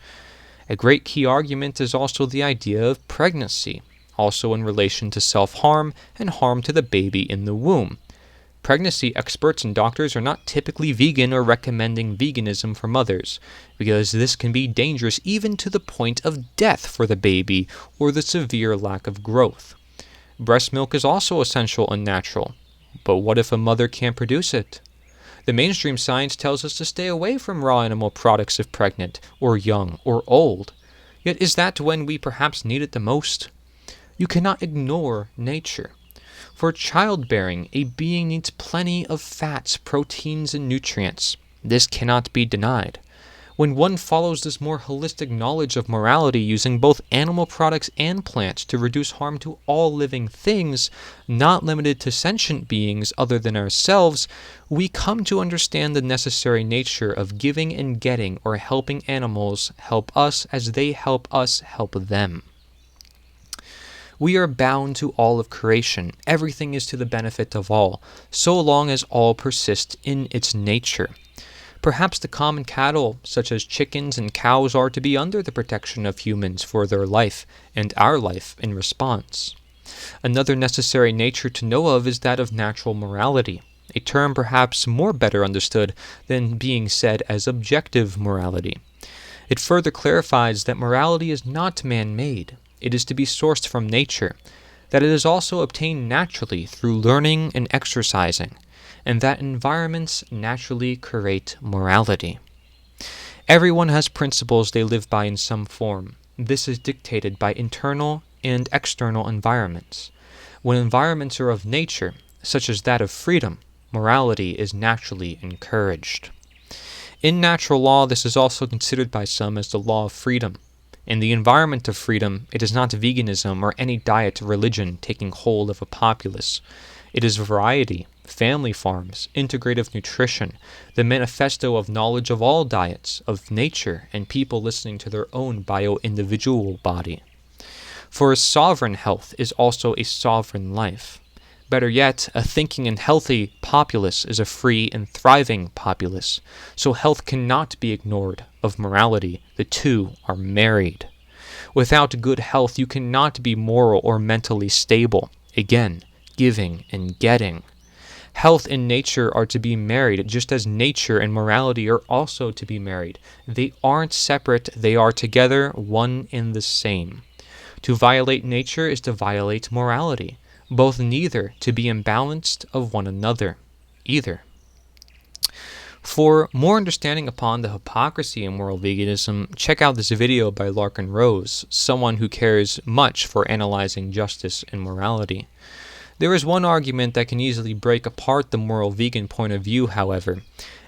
A great key argument is also the idea of pregnancy, also in relation to self-harm and harm to the baby in the womb. Pregnancy experts and doctors are not typically vegan or recommending veganism for mothers, because this can be dangerous even to the point of death for the baby or the severe lack of growth. Breast milk is also essential and natural, but what if a mother can't produce it? The mainstream science tells us to stay away from raw animal products if pregnant, or young, or old. Yet is that when we perhaps need it the most? You cannot ignore nature. For childbearing, a being needs plenty of fats, proteins, and nutrients. This cannot be denied. When one follows this more holistic knowledge of morality using both animal products and plants to reduce harm to all living things, not limited to sentient beings other than ourselves, we come to understand the necessary nature of giving and getting or helping animals help us as they help us help them. We are bound to all of creation. Everything is to the benefit of all, so long as all persist in its nature. Perhaps the common cattle, such as chickens and cows, are to be under the protection of humans for their life, and our life in response. Another necessary nature to know of is that of natural morality, a term perhaps more better understood than being said as objective morality. It further clarifies that morality is not man-made. It is to be sourced from nature, that it is also obtained naturally through learning and exercising, and that environments naturally create morality. Everyone has principles they live by in some form. This is dictated by internal and external environments. When environments are of nature, such as that of freedom, morality is naturally encouraged. In natural law, this is also considered by some as the law of freedom. In the environment of freedom, it is not veganism or any diet or religion taking hold of a populace. It is variety, family farms, integrative nutrition, the manifesto of knowledge of all diets, of nature, and people listening to their own bio-individual body. For a sovereign health is also a sovereign life. Better yet, a thinking and healthy populace is a free and thriving populace, so health cannot be ignored. Of morality, the two are married. Without good health, you cannot be moral or mentally stable. Again, giving and getting. Health and nature are to be married, just as nature and morality are also to be married. They aren't separate, they are together, one and the same. To violate nature is to violate morality, both neither to be imbalanced of one another, either. For more understanding upon the hypocrisy in moral veganism, check out this video by Larkin Rose, someone who cares much for analyzing justice and morality. There is one argument that can easily break apart the moral vegan point of view, however,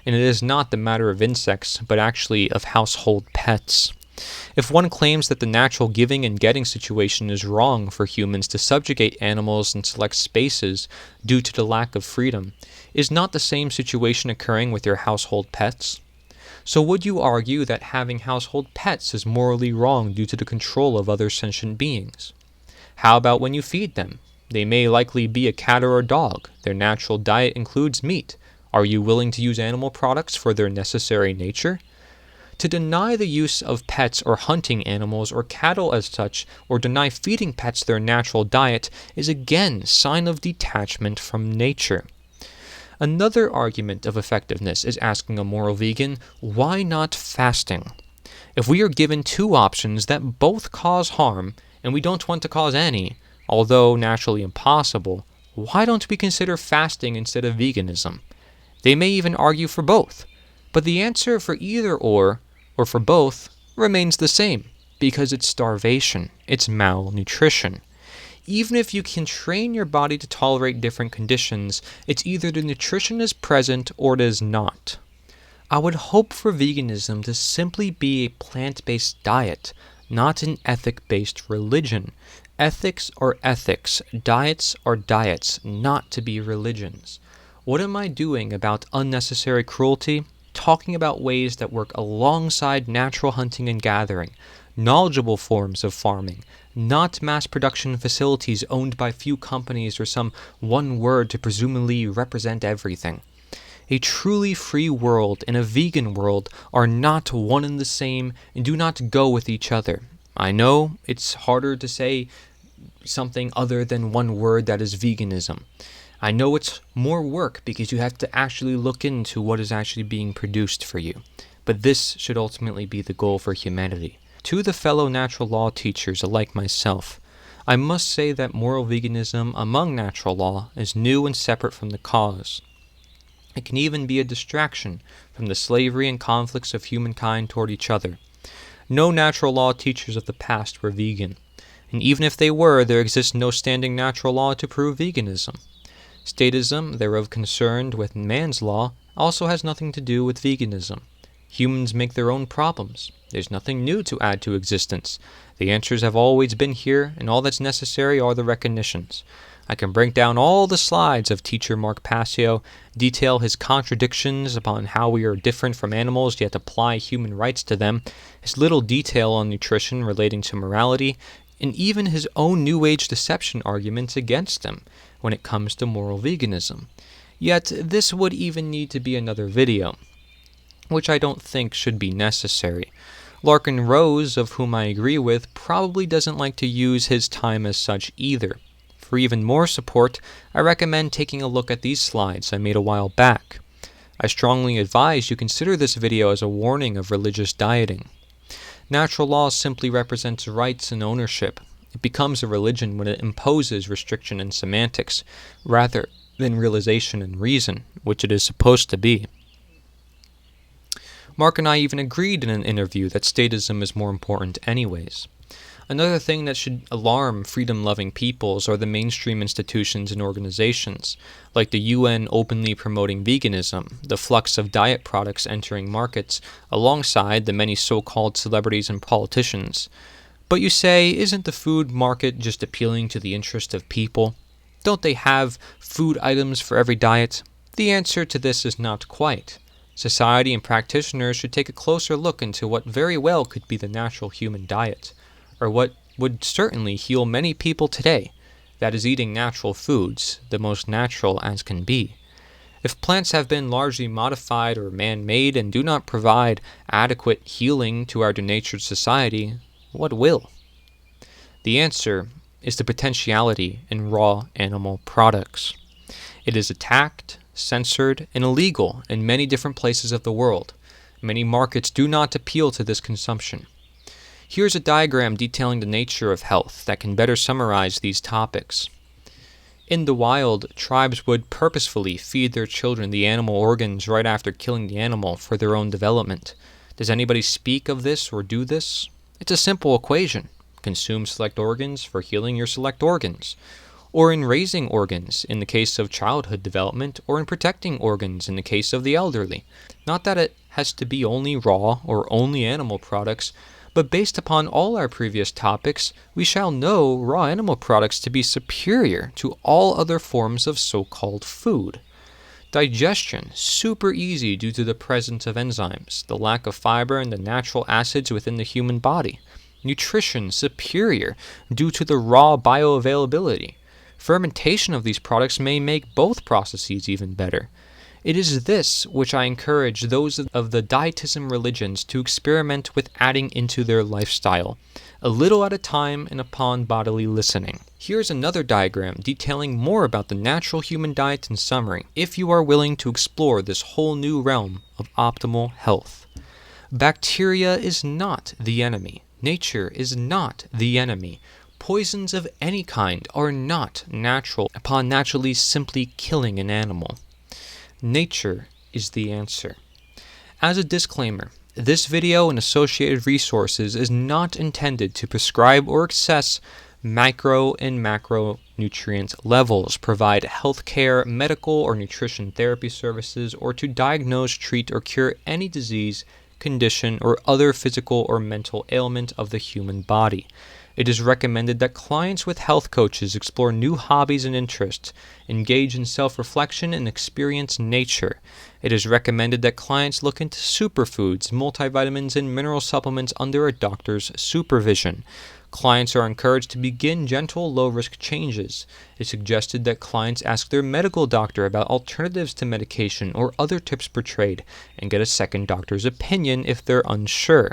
and it is not the matter of insects, but actually of household pets. If one claims that the natural giving and getting situation is wrong for humans to subjugate animals in select spaces due to the lack of freedom, is not the same situation occurring with your household pets? So would you argue that having household pets is morally wrong due to the control of other sentient beings? How about when you feed them? They may likely be a cat or a dog. Their natural diet includes meat. Are you willing to use animal products for their necessary nature? To deny the use of pets or hunting animals or cattle as such, or deny feeding pets their natural diet, is again a sign of detachment from nature. Another argument of effectiveness is asking a moral vegan, why not fasting? If we are given two options that both cause harm, and we don't want to cause any, although naturally impossible, why don't we consider fasting instead of veganism? They may even argue for both, but the answer for either or for both, remains the same, because it's starvation, it's malnutrition. Even if you can train your body to tolerate different conditions, it's either the nutrition is present or it is not. I would hope for veganism to simply be a plant-based diet, not an ethic-based religion. Ethics are ethics, diets are diets, not to be religions. What am I doing about unnecessary cruelty? Talking about ways that work alongside natural hunting and gathering, knowledgeable forms of farming, not mass production facilities owned by few companies or some one word to presumably represent everything. A truly free world and a vegan world are not one and the same and do not go with each other. I know it's harder to say something other than one word that is veganism. I know it's more work because you have to actually look into what is actually being produced for you. But this should ultimately be the goal for humanity. To the fellow natural law teachers like myself, I must say that moral veganism among natural law is new and separate from the cause. It can even be a distraction from the slavery and conflicts of humankind toward each other. No natural law teachers of the past were vegan, and even if they were, there exists no standing natural law to prove veganism. Statism, thereof concerned with man's law, also has nothing to do with veganism. Humans make their own problems. There's nothing new to add to existence. The answers have always been here, and all that's necessary are the recognitions. I can break down all the slides of teacher Mark Passio, detail his contradictions upon how we are different from animals yet apply human rights to them, his little detail on nutrition relating to morality, and even his own New Age deception arguments against them when it comes to moral veganism. Yet this would even need to be another video, which I don't think should be necessary. Larkin Rose, of whom I agree with, probably doesn't like to use his time as such either. For even more support, I recommend taking a look at these slides I made a while back. I strongly advise you consider this video as a warning of religious dieting. Natural law simply represents rights and ownership. It becomes a religion when it imposes restriction and semantics, rather than realization and reason, which it is supposed to be. Mark and I even agreed in an interview that statism is more important anyways. Another thing that should alarm freedom-loving peoples are the mainstream institutions and organizations, like the UN openly promoting veganism, the flux of diet products entering markets, alongside the many so-called celebrities and politicians. But you say, isn't the food market just appealing to the interest of people? Don't they have food items for every diet? The answer to this is not quite. Society and practitioners should take a closer look into what very well could be the natural human diet, or what would certainly heal many people today, that is eating natural foods, the most natural as can be. If plants have been largely modified or man-made and do not provide adequate healing to our denatured society, what will? The answer is the potentiality in raw animal products. It is attacked, censored, and illegal in many different places of the world. Many markets do not appeal to this consumption. Here's a diagram detailing the nature of health that can better summarize these topics. In the wild, tribes would purposefully feed their children the animal organs right after killing the animal for their own development. Does anybody speak of this or do this? It's a simple equation. Consume select organs for healing your select organs. Or in raising organs in the case of childhood development, or in protecting organs in the case of the elderly. Not that it has to be only raw or only animal products, but based upon all our previous topics, we shall know raw animal products to be superior to all other forms of so-called food. Digestion, super easy due to the presence of enzymes, the lack of fiber, and the natural acids within the human body. Nutrition, superior due to the raw bioavailability. Fermentation of these products may make both processes even better. It is this which I encourage those of the dietism religions to experiment with adding into their lifestyle, a little at a time and upon bodily listening. Here's another diagram detailing more about the natural human diet in summary, if you are willing to explore this whole new realm of optimal health. Bacteria is not the enemy. Nature is not the enemy. Poisons of any kind are not natural upon naturally simply killing an animal. Nature is the answer. As a disclaimer, this video and associated resources is not intended to prescribe or assess micro and macronutrient levels, provide healthcare, medical, or nutrition therapy services, or to diagnose, treat, or cure any disease, condition, or other physical or mental ailment of the human body. It is recommended that clients with health coaches explore new hobbies and interests, engage in self-reflection, and experience nature. It is recommended that clients look into superfoods, multivitamins, and mineral supplements under a doctor's supervision. Clients are encouraged to begin gentle, low-risk changes. It's suggested that clients ask their medical doctor about alternatives to medication or other tips portrayed, and get a second doctor's opinion if they're unsure.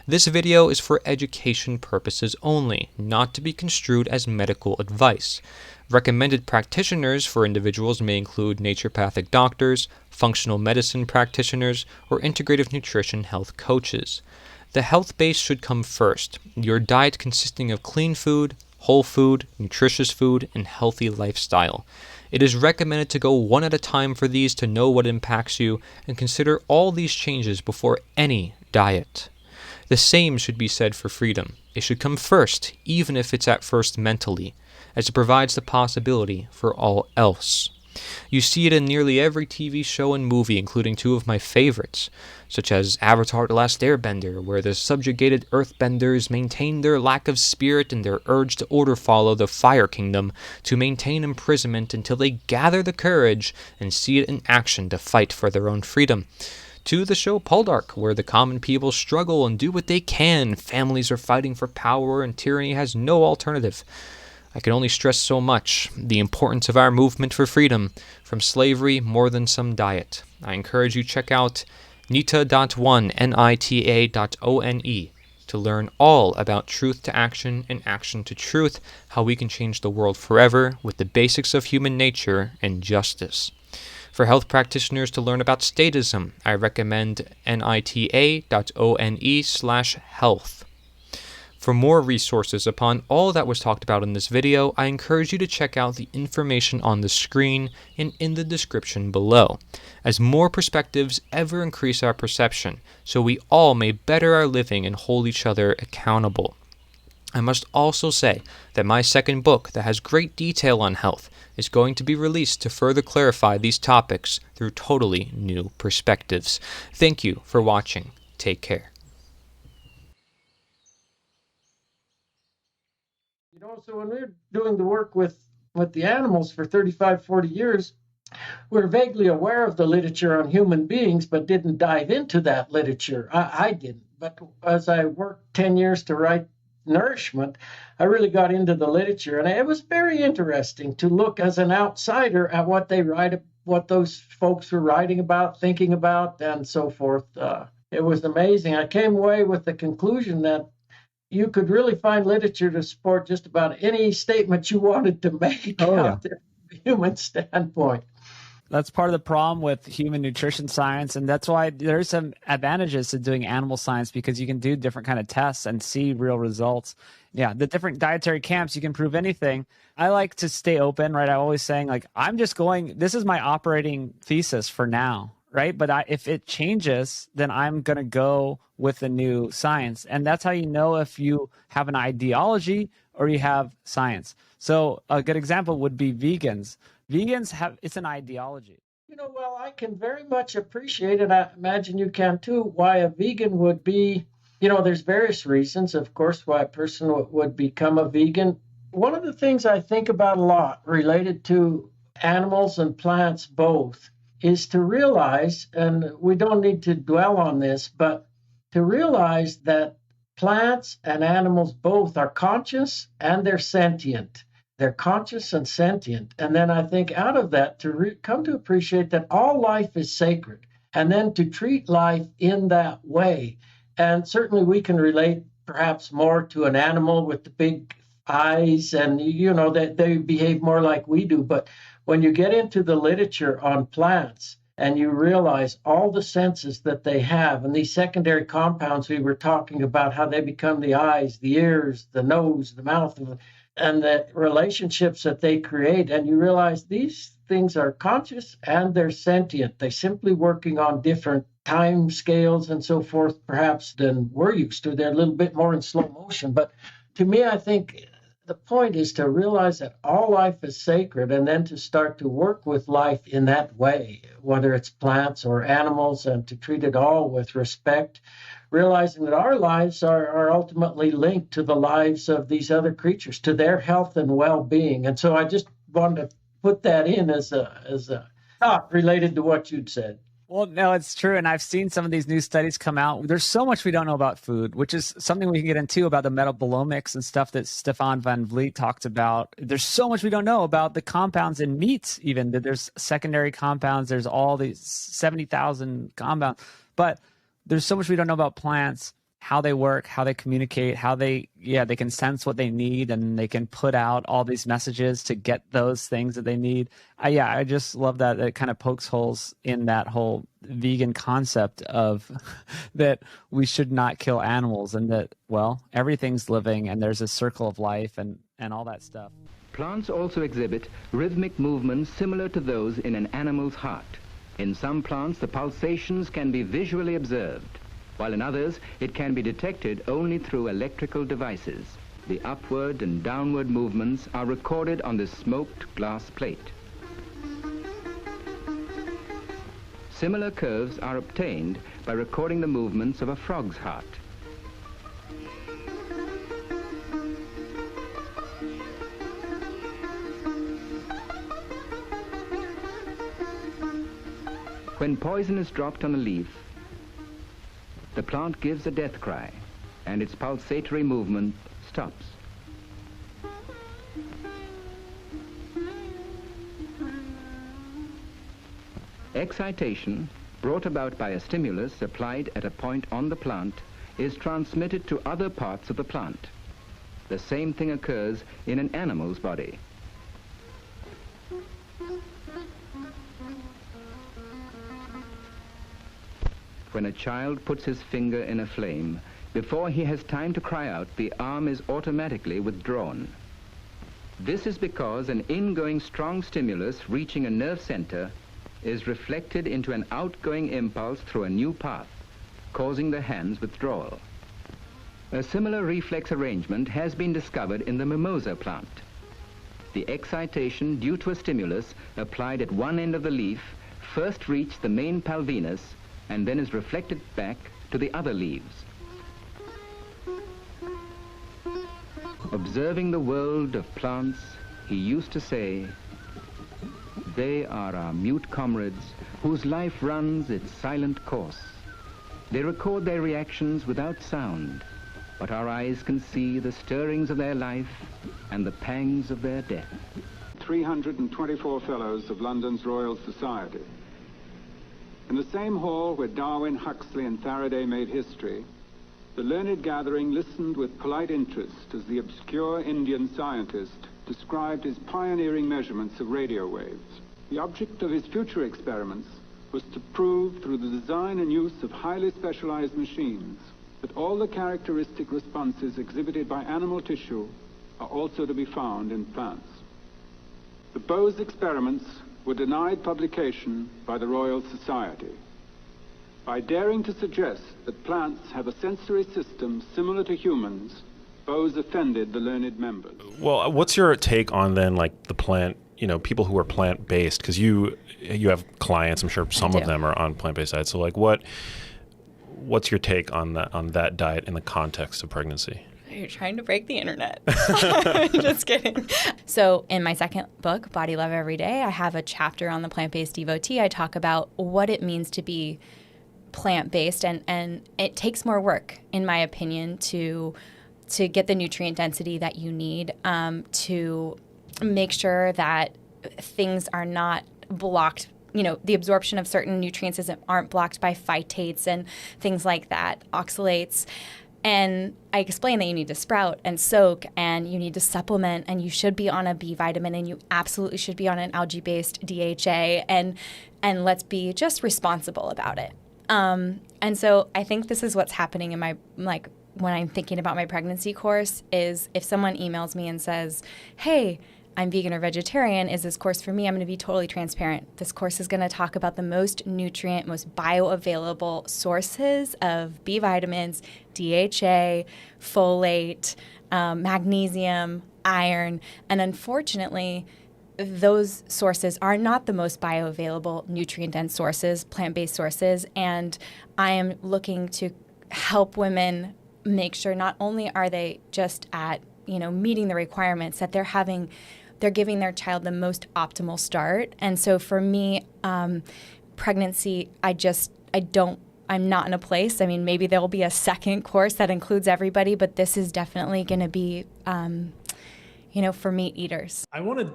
This video is for education purposes only, not to be construed as medical advice. Recommended practitioners for individuals may include naturopathic doctors, functional medicine practitioners, or integrative nutrition health coaches. The health base should come first, your diet consisting of clean food, whole food, nutritious food, and healthy lifestyle. It is recommended to go one at a time for these to know what impacts you and consider all these changes before any diet. The same should be said for freedom. It should come first, even if it's at first mentally, as it provides the possibility for all else. You see it in nearly every TV show and movie, including two of my favorites, such as Avatar: The Last Airbender, where the subjugated earthbenders maintain their lack of spirit and their urge to order follow the Fire Kingdom to maintain imprisonment until they gather the courage and see it in action to fight for their own freedom. To the show Poldark, where the common people struggle and do what they can. Families are fighting for power and tyranny has no alternative. I can only stress so much the importance of our movement for freedom from slavery more than some diet. I encourage you to check out nita.one, nita.one, to learn all about truth to action and action to truth, how we can change the world forever with the basics of human nature and justice. For health practitioners to learn about statism, I recommend nita.one/health. For more resources upon all that was talked about in this video, I encourage you to check out the information on the screen and in the description below, as more perspectives ever increase our perception, so we all may better our living and hold each other accountable. I must also say that my second book that has great detail on health is going to be released to further clarify these topics through totally new perspectives. Thank you for watching. Take care. So when we were doing the work with the animals for 35, 40 years, we were vaguely aware of the literature on human beings, but didn't dive into that literature. I didn't. But as I worked 10 years to write Nourishment, I really got into the literature, and it was very interesting to look as an outsider at what they write, what those folks were writing about, thinking about, and so forth. It was amazing. I came away with the conclusion that you could really find literature to support just about any statement you wanted to make out there from a human standpoint. That's part of the problem with human nutrition science, and that's why there's some advantages to doing animal science, because you can do different kind of tests and see real results. Yeah, the different dietary camps, you can prove anything. I like to stay open, right? I'm always saying, like, this is my operating thesis for now, right? But if it changes, then I'm going to go with the new science. And that's how you know if you have an ideology or you have science. So a good example would be vegans. It's an ideology. Well, I can very much appreciate, and I imagine you can too, why a vegan would be, there's various reasons, of course, why a person would become a vegan. One of the things I think about a lot related to animals and plants both is to realize, and we don't need to dwell on this, but to realize that plants and animals both are conscious and they're sentient. They're conscious and sentient. And then I think out of that, to come to appreciate that all life is sacred, and then to treat life in that way. And certainly we can relate perhaps more to an animal with the big eyes, and that they behave more like we do. But when you get into the literature on plants and you realize all the senses that they have, and these secondary compounds we were talking about, how they become the eyes, the ears, the nose, the mouth, and the relationships that they create, and you realize these things are conscious and they're sentient. They're simply working on different time scales and so forth, perhaps, than we're used to. They're a little bit more in slow motion. But to me, I think the point is to realize that all life is sacred, and then to start to work with life in that way, whether it's plants or animals, and to treat it all with respect, realizing that our lives are ultimately linked to the lives of these other creatures, to their health and well-being. And so I just wanted to put that in as a thought related to what you'd said. Well, no, it's true. And I've seen some of these new studies come out. There's so much we don't know about food, which is something we can get into about the metabolomics and stuff that Stefan van Vliet talked about. There's so much we don't know about the compounds in meats, even that there's secondary compounds. There's all these 70,000 compounds, but there's so much we don't know about plants, how they work, how they communicate, how they can sense what they need, and they can put out all these messages to get those things that they need. I just love that it kind of pokes holes in that whole vegan concept of that we should not kill animals, and that, well, everything's living and there's a circle of life and all that stuff. Plants also exhibit rhythmic movements similar to those in an animal's heart. In some plants, the pulsations can be visually observed, while in others, it can be detected only through electrical devices. The upward and downward movements are recorded on this smoked glass plate. Similar curves are obtained by recording the movements of a frog's heart. When poison is dropped on a leaf, the plant gives a death cry, and its pulsatory movement stops. Excitation, brought about by a stimulus applied at a point on the plant, is transmitted to other parts of the plant. The same thing occurs in an animal's body. When a child puts his finger in a flame, before he has time to cry out, the arm is automatically withdrawn. This is because an ingoing strong stimulus reaching a nerve center is reflected into an outgoing impulse through a new path, causing the hand's withdrawal. A similar reflex arrangement has been discovered in the mimosa plant. The excitation due to a stimulus applied at one end of the leaf first reaches the main palvinus and then is reflected back to the other leaves. Observing the world of plants, he used to say, "They are our mute comrades whose life runs its silent course. They record their reactions without sound, but our eyes can see the stirrings of their life and the pangs of their death." 324 fellows of London's Royal Society. In the same hall where Darwin, Huxley, and Faraday made history, the learned gathering listened with polite interest as the obscure Indian scientist described his pioneering measurements of radio waves. The object of his future experiments was to prove through the design and use of highly specialized machines that all the characteristic responses exhibited by animal tissue are also to be found in plants. The Bose experiments were denied publication by the Royal Society. By daring to suggest that plants have a sensory system similar to humans, Bose offended the learned members. Well, what's your take on then, like, the plant, people who are plant-based? Because you have clients, I'm sure some of them are on plant-based diets. So, like, what's your take on that diet in the context of pregnancy? You're trying to break the internet. Just kidding. So in my second book, Body Love Every Day, I have a chapter on the plant-based devotee. I talk about what it means to be plant-based, and it takes more work, in my opinion, to get the nutrient density that you need, to make sure that things are not blocked. The absorption of certain nutrients aren't blocked by phytates and things like that, oxalates. And I explained that you need to sprout and soak and you need to supplement and you should be on a B vitamin and you absolutely should be on an algae-based DHA and let's be just responsible about it. And so I think this is what's happening in my, like, when I'm thinking about my pregnancy course is if someone emails me and says, hey, I'm vegan or vegetarian, is this course for me? I'm going to be totally transparent. This course is going to talk about the most nutrient, most bioavailable sources of B vitamins, DHA, folate, magnesium, iron, and unfortunately, those sources are not the most bioavailable nutrient-dense sources, plant-based sources, and I am looking to help women make sure not only are they just at, meeting the requirements, that they're giving their child the most optimal start. And so for me, pregnancy, I'm not in a place. I mean, maybe there will be a second course that includes everybody, but this is definitely going to be, for meat eaters. I want to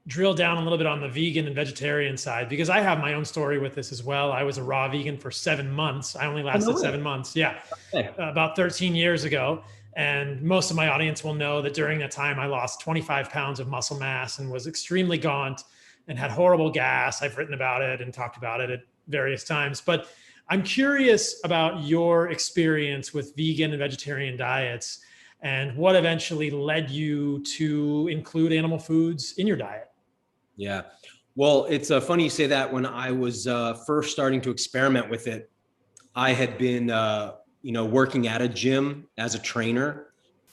drill down a little bit on the vegan and vegetarian side, because I have my own story with this as well. I was a raw vegan for 7 months. I only lasted 7 months. Yeah. About 13 years ago. And most of my audience will know that during that time, I lost 25 pounds of muscle mass and was extremely gaunt and had horrible gas. I've written about it and talked about it at various times. But I'm curious about your experience with vegan and vegetarian diets and what eventually led you to include animal foods in your diet. Yeah. Well, it's funny you say that. When I was first starting to experiment with it, I had been, working at a gym as a trainer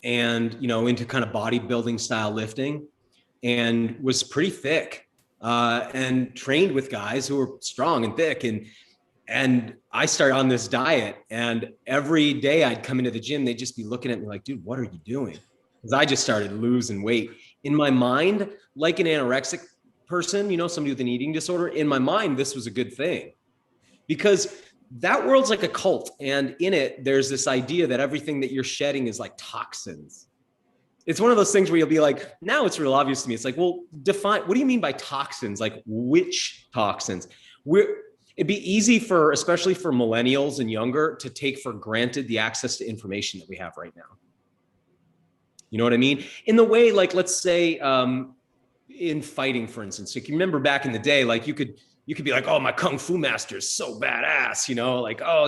and, into kind of bodybuilding style lifting, and was pretty thick and trained with guys who were strong and thick. And I started on this diet, and every day I'd come into the gym, they'd just be looking at me like, dude, what are you doing? Because I just started losing weight. In my mind, like an anorexic person, somebody with an eating disorder, in my mind, this was a good thing, because that world's like a cult. And in it, there's this idea that everything that you're shedding is like toxins. It's one of those things where you'll be like, now it's real obvious to me. It's like, well, define, what do you mean by toxins? Like which toxins? It'd be easy especially for millennials and younger, to take for granted the access to information that we have right now. You know what I mean? In the way, like, let's say, in fighting, for instance, if you remember back in the day, like you could be like, oh, my Kung Fu master is so badass, like, oh,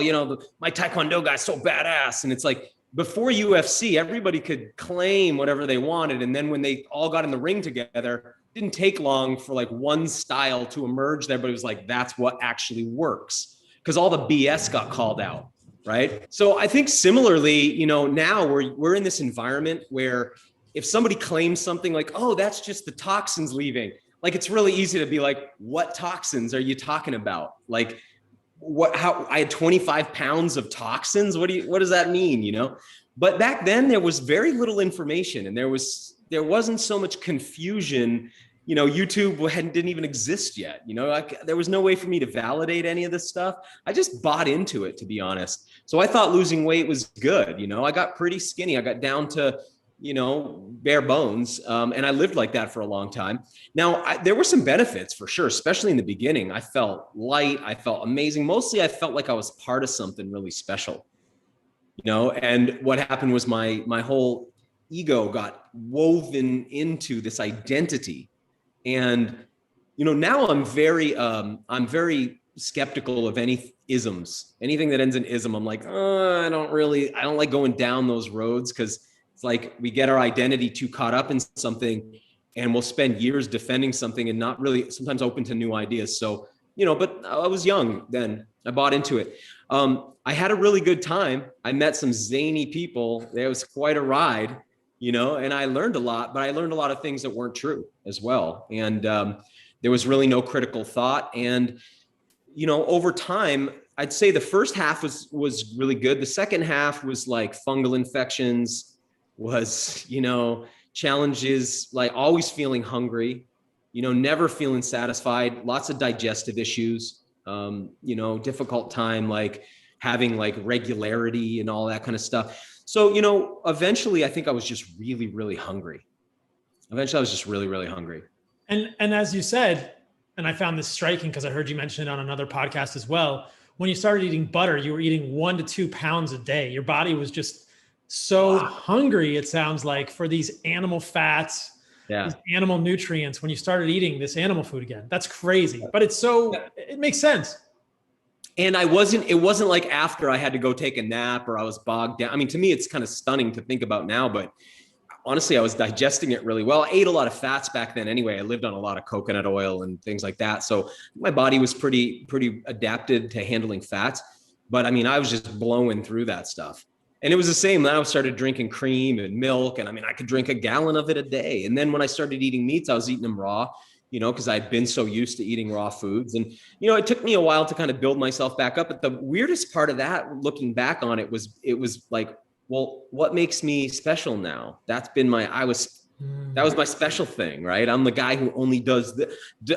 my Taekwondo guy's so badass. And it's like, before UFC, everybody could claim whatever they wanted. And then when they all got in the ring together, it didn't take long for like one style to emerge there, but it was like, that's what actually works, because all the BS got called out. Right. So I think similarly, now we're in this environment where if somebody claims something like, oh, that's just the toxins leaving, like, it's really easy to be like, what toxins are you talking about? Like, how I had 25 pounds of toxins. What does that mean? But back then there was very little information, and there wasn't so much confusion. YouTube didn't even exist yet. There was no way for me to validate any of this stuff. I just bought into it, to be honest. So I thought losing weight was good. I got pretty skinny. I got down to, bare bones. And I lived like that for a long time. Now, there were some benefits for sure, especially in the beginning. I felt light. I felt amazing. Mostly I felt like I was part of something really special, and what happened was my whole ego got woven into this identity. And, now I'm very skeptical of any isms, anything that ends in ism. I'm like, I don't like going down those roads, because it's like we get our identity too caught up in something, and we'll spend years defending something and not really sometimes open to new ideas. So, but I was young then. I bought into it. I had a really good time. I met some zany people. It was quite a ride. And I learned a lot, but I learned a lot of things that weren't true as well. And there was really no critical thought. And, over time, I'd say the first half was really good. The second half was like fungal infections, was, challenges, like always feeling hungry, never feeling satisfied, lots of digestive issues, difficult time, like having like regularity and all that kind of stuff. So, eventually I think I was just really, really hungry. Eventually I was just really, really hungry. And as you said, and I found this striking because I heard you mention it on another podcast as well, when you started eating butter, you were eating 1 to 2 pounds a day. Your body was just so hungry, it sounds like, for these animal fats, these animal nutrients when you started eating this animal food again. That's crazy, but it makes sense. And it wasn't like after I had to go take a nap or I was bogged down. I mean, to me, it's kind of stunning to think about now, but honestly, I was digesting it really well. I ate a lot of fats back then anyway. I lived on a lot of coconut oil and things like that. So my body was pretty adapted to handling fats. But I mean, I was just blowing through that stuff. And it was the same. Then I started drinking cream and milk. And I mean, I could drink a gallon of it a day. And then when I started eating meats, I was eating them raw, because I'd been so used to eating raw foods. And, it took me a while to kind of build myself back up. But the weirdest part of that, looking back on it was like, well, what makes me special now? That was my special thing, right? I'm the guy who only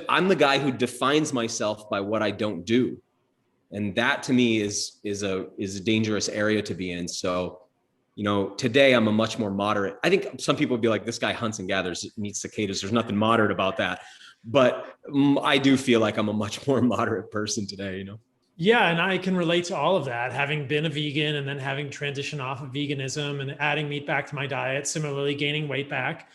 I'm the guy who defines myself by what I don't do. And that to me is a dangerous area to be in. So, today I'm a much more moderate. I think some people would be like, this guy hunts and gathers, eats cicadas. There's nothing moderate about that. But I do feel like I'm a much more moderate person today, Yeah, and I can relate to all of that, having been a vegan and then having transitioned off of veganism and adding meat back to my diet, similarly gaining weight back.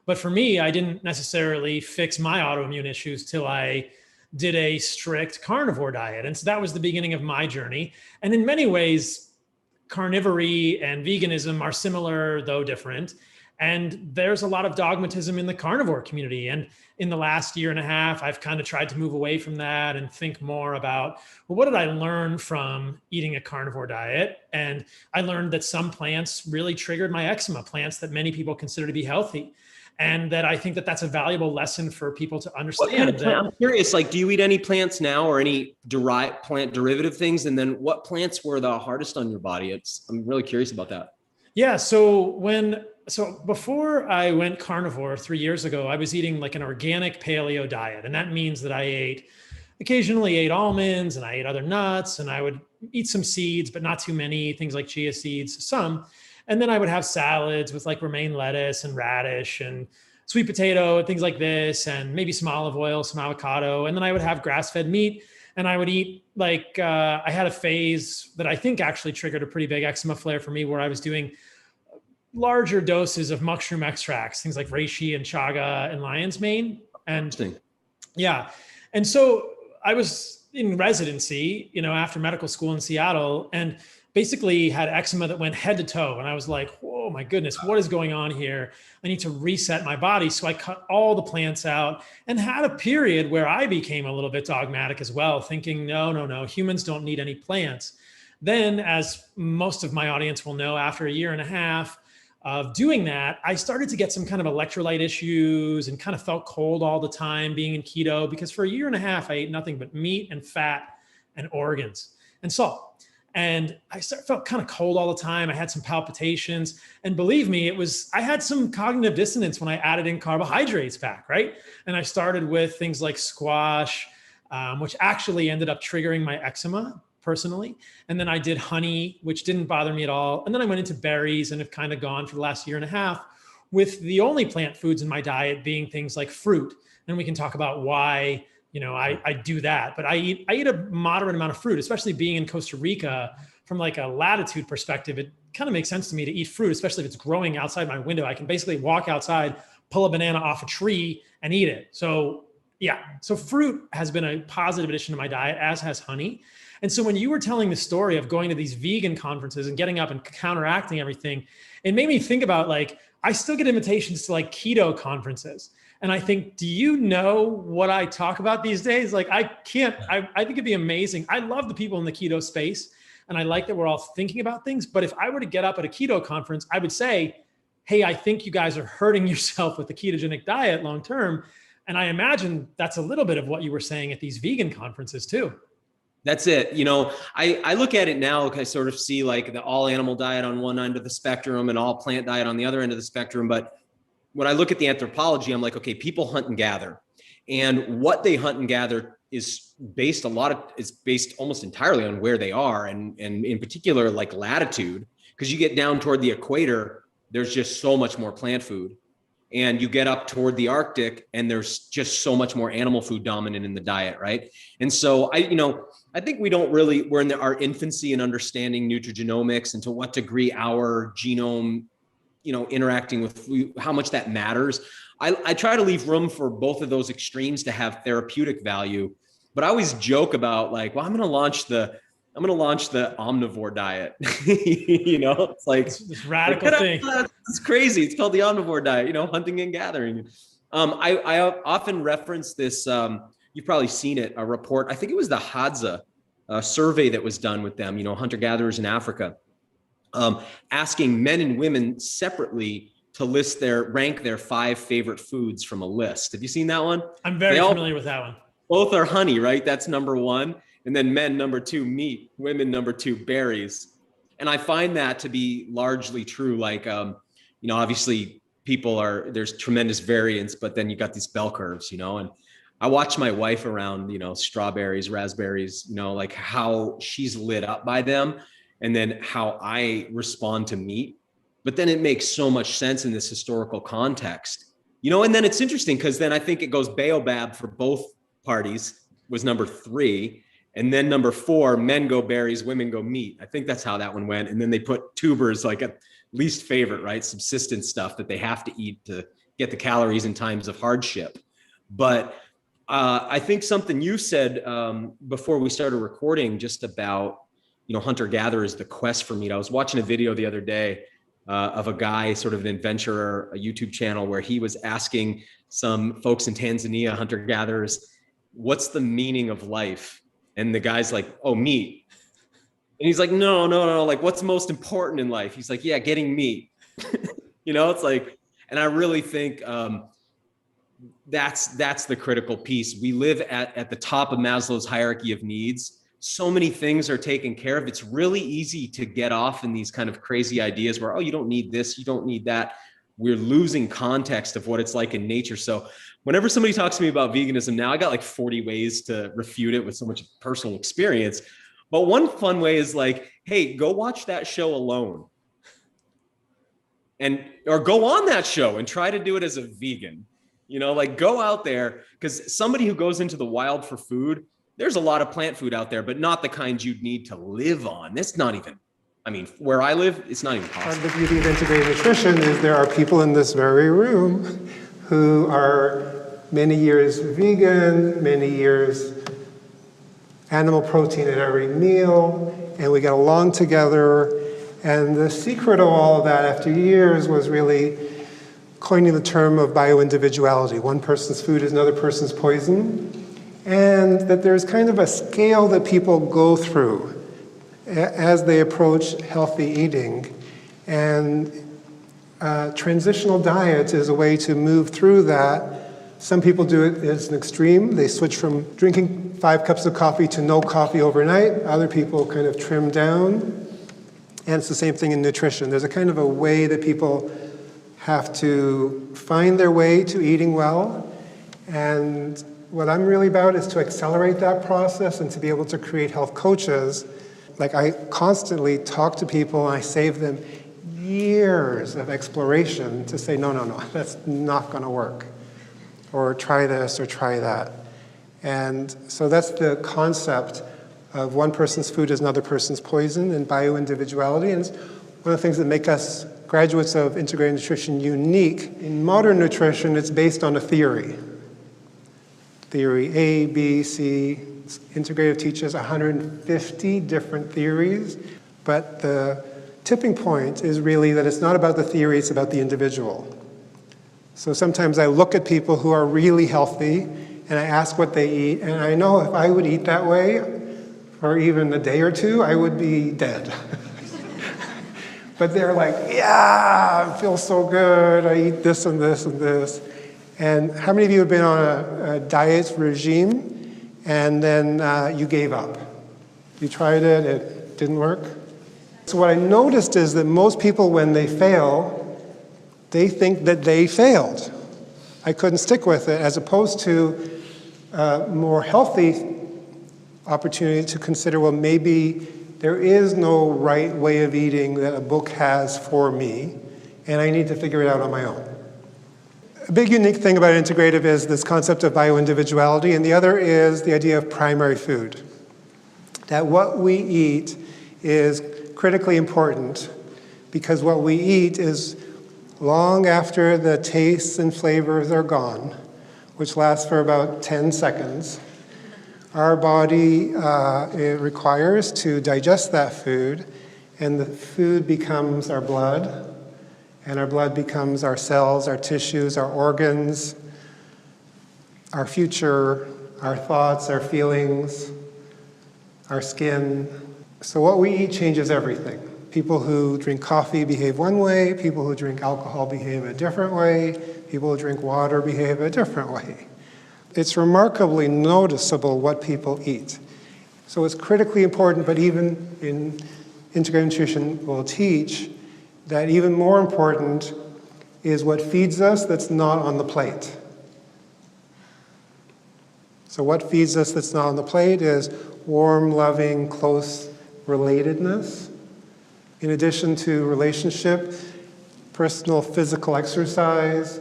But for me, I didn't necessarily fix my autoimmune issues till I did a strict carnivore diet. And so that was the beginning of my journey. And in many ways, carnivory and veganism are similar, though different. And there's a lot of dogmatism in the carnivore community. And in the last year and a half, I've kind of tried to move away from that and think more about, well, what did I learn from eating a carnivore diet? And I learned that some plants really triggered my eczema, plants that many people consider to be healthy. And that I think that that's a valuable lesson for people to understand. What kind of plant? I'm curious, like, do you eat any plants now or any plant derivative things? And then what plants were the hardest on your body? I'm really curious about that. Yeah. So before I went carnivore 3 years ago, I was eating like an organic paleo diet. And that means that I occasionally ate almonds and I ate other nuts, and I would eat some seeds, but not too many, things like chia seeds, some. And then I would have salads with like romaine lettuce and radish and sweet potato and things like this, and maybe some olive oil, some avocado. And then I would have grass-fed meat, and I would eat I had a phase that I think actually triggered a pretty big eczema flare for me, where I was doing larger doses of mushroom extracts, things like reishi and chaga and lion's mane. And yeah. And so I was in residency, after medical school in Seattle, and basically had eczema that went head to toe. And I was like, oh my goodness, what is going on here? I need to reset my body. So I cut all the plants out and had a period where I became a little bit dogmatic as well, thinking, no, humans don't need any plants. Then, as most of my audience will know, after a year and a half of doing that, I started to get some kind of electrolyte issues and kind of felt cold all the time being in keto, because for a year and a half, I ate nothing but meat and fat and organs and salt. And I felt kind of cold all the time. I had some palpitations, and believe me, I had some cognitive dissonance when I added in carbohydrates back, right? And I started with things like squash, which actually ended up triggering my eczema personally. And then I did honey, which didn't bother me at all. And then I went into berries and have kind of gone for the last year and a half with the only plant foods in my diet being things like fruit. And we can talk about why I do that, but I eat a moderate amount of fruit, especially being in Costa Rica. From like a latitude perspective, it kind of makes sense to me to eat fruit, especially if it's growing outside my window. I can basically walk outside, pull a banana off a tree and eat it. So yeah, so fruit has been a positive addition to my diet, as has honey. And so when you were telling the story of going to these vegan conferences and getting up and counteracting everything, it made me think about I still get invitations to keto conferences. And I think, do you know what I talk about these days? I think it'd be amazing. I love the people in the keto space, and I like that we're all thinking about things. But if I were to get up at a keto conference, I would say, hey, I think you guys are hurting yourself with the ketogenic diet long-term. And I imagine that's a little bit of what you were saying at these vegan conferences too. That's it. I look at it now, I sort of see the all animal diet on one end of the spectrum and all plant diet on the other end of the spectrum. But when I look at the anthropology, I'm like, okay, people hunt and gather, and what they hunt and gather is based almost entirely on where they are. And in particular, latitude, because you get down toward the equator, there's just so much more plant food. And you get up toward the Arctic and there's just so much more animal food dominant in the diet, right? And so I think we're in our infancy in understanding nutrigenomics and to what degree our genome, interacting with food, how much that matters. I try to leave room for both of those extremes to have therapeutic value, but I always joke about like, well, I'm going to launch the omnivore diet. It's like this radical thing. It's crazy. It's called the omnivore diet, hunting and gathering. I often reference this. You've probably seen it, a report. I think it was the Hadza survey that was done with them, hunter-gatherers in Africa, asking men and women separately to rank their 5 favorite foods from a list. Have you seen that one? I'm very familiar with that one. Both are honey, right? That's number 1. And then men, number 2, meat, women, number 2, berries. And I find that to be largely true. Like, obviously there's tremendous variance, but then you got these bell curves, and I watch my wife around, strawberries, raspberries, like how she's lit up by them and then how I respond to meat. But then it makes so much sense in this historical context, and then it's interesting because then I think it goes baobab for both parties was number 3. And then number 4, men go berries, women go meat. I think that's how that one went. And then they put tubers like at least favorite, right? Subsistence stuff that they have to eat to get the calories in times of hardship. But I think something you said before we started recording just about, hunter-gatherers, the quest for meat. I was watching a video the other day of a guy, sort of an adventurer, a YouTube channel where he was asking some folks in Tanzania, hunter-gatherers, what's the meaning of life? And the guy's like, oh, meat. And he's like, no. Like, what's most important in life? He's like, yeah, getting meat. It's like, and I really think that's the critical piece. We live at the top of Maslow's hierarchy of needs. So many things are taken care of. It's really easy to get off in these kind of crazy ideas where, oh, you don't need this, you don't need that. We're losing context of what it's like in nature. So whenever somebody talks to me about veganism now, I got like 40 ways to refute it with so much personal experience. But one fun way is like, hey, go watch that show alone. Or go on that show and try to do it as a vegan. Like go out there, because somebody who goes into the wild for food, there's a lot of plant food out there, but not the kind you'd need to live on. That's not even, where I live, it's not even possible. The beauty of integrated nutrition is there are people in this very room who are many years vegan, many years animal protein at every meal, and we get along together. And the secret of all of that after years was really coining the term of bioindividuality. One person's food is another person's poison. And that there's kind of a scale that people go through as they approach healthy eating. And transitional diet is a way to move through that. Some people do it as an extreme. They switch from drinking 5 cups of coffee to no coffee overnight. Other people kind of trim down. And it's the same thing in nutrition. There's a kind of a way that people have to find their way to eating well. And what I'm really about is to accelerate that process and to be able to create health coaches. Like I constantly talk to people and I save them years of exploration to say, no, that's not going to work. Or try this or try that. And so that's the concept of one person's food is another person's poison and bioindividuality. And it's one of the things that make us graduates of integrated nutrition unique. In modern nutrition, it's based on a theory. Theory A, B, C. Integrative teaches 150 different theories, but the tipping point is really that it's not about the theory, it's about the individual. So sometimes I look at people who are really healthy and I ask what they eat, and I know if I would eat that way for even a day or two, I would be dead. But they're like, yeah, I feel so good, I eat this and this and this. And how many of you have been on a diet regime and then you gave up? You tried it, it didn't work? So what I noticed is that most people, when they fail, they think that they failed. I couldn't stick with it, as opposed to a more healthy opportunity to consider, well, maybe there is no right way of eating that a book has for me, and I need to figure it out on my own. A big unique thing about integrative is this concept of bioindividuality, and the other is the idea of primary food. That what we eat is critically important because what we eat is long after the tastes and flavors are gone, which lasts for about 10 seconds. Our body it requires to digest that food, and the food becomes our blood, and our blood becomes our cells, our tissues, our organs, our future, our thoughts, our feelings, our skin. So what we eat changes everything. People who drink coffee behave one way, people who drink alcohol behave a different way, people who drink water behave a different way. It's remarkably noticeable what people eat. So it's critically important, but even in integrative nutrition we'll teach that even more important is what feeds us that's not on the plate. So what feeds us that's not on the plate is warm, loving, close relatedness. In addition to relationship, personal physical exercise,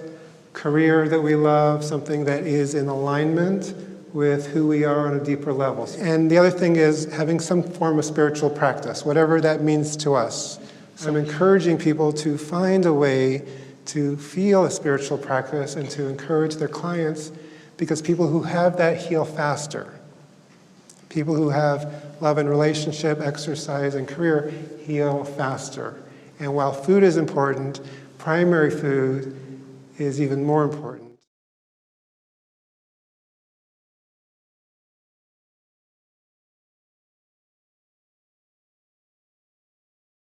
career that we love, something that is in alignment with who we are on a deeper level. And the other thing is having some form of spiritual practice, whatever that means to us. I'm encouraging people to find a way to feel a spiritual practice and to encourage their clients, because people who have that heal faster. People who have love and relationship, exercise, and career heal faster. And while food is important, primary food is even more important.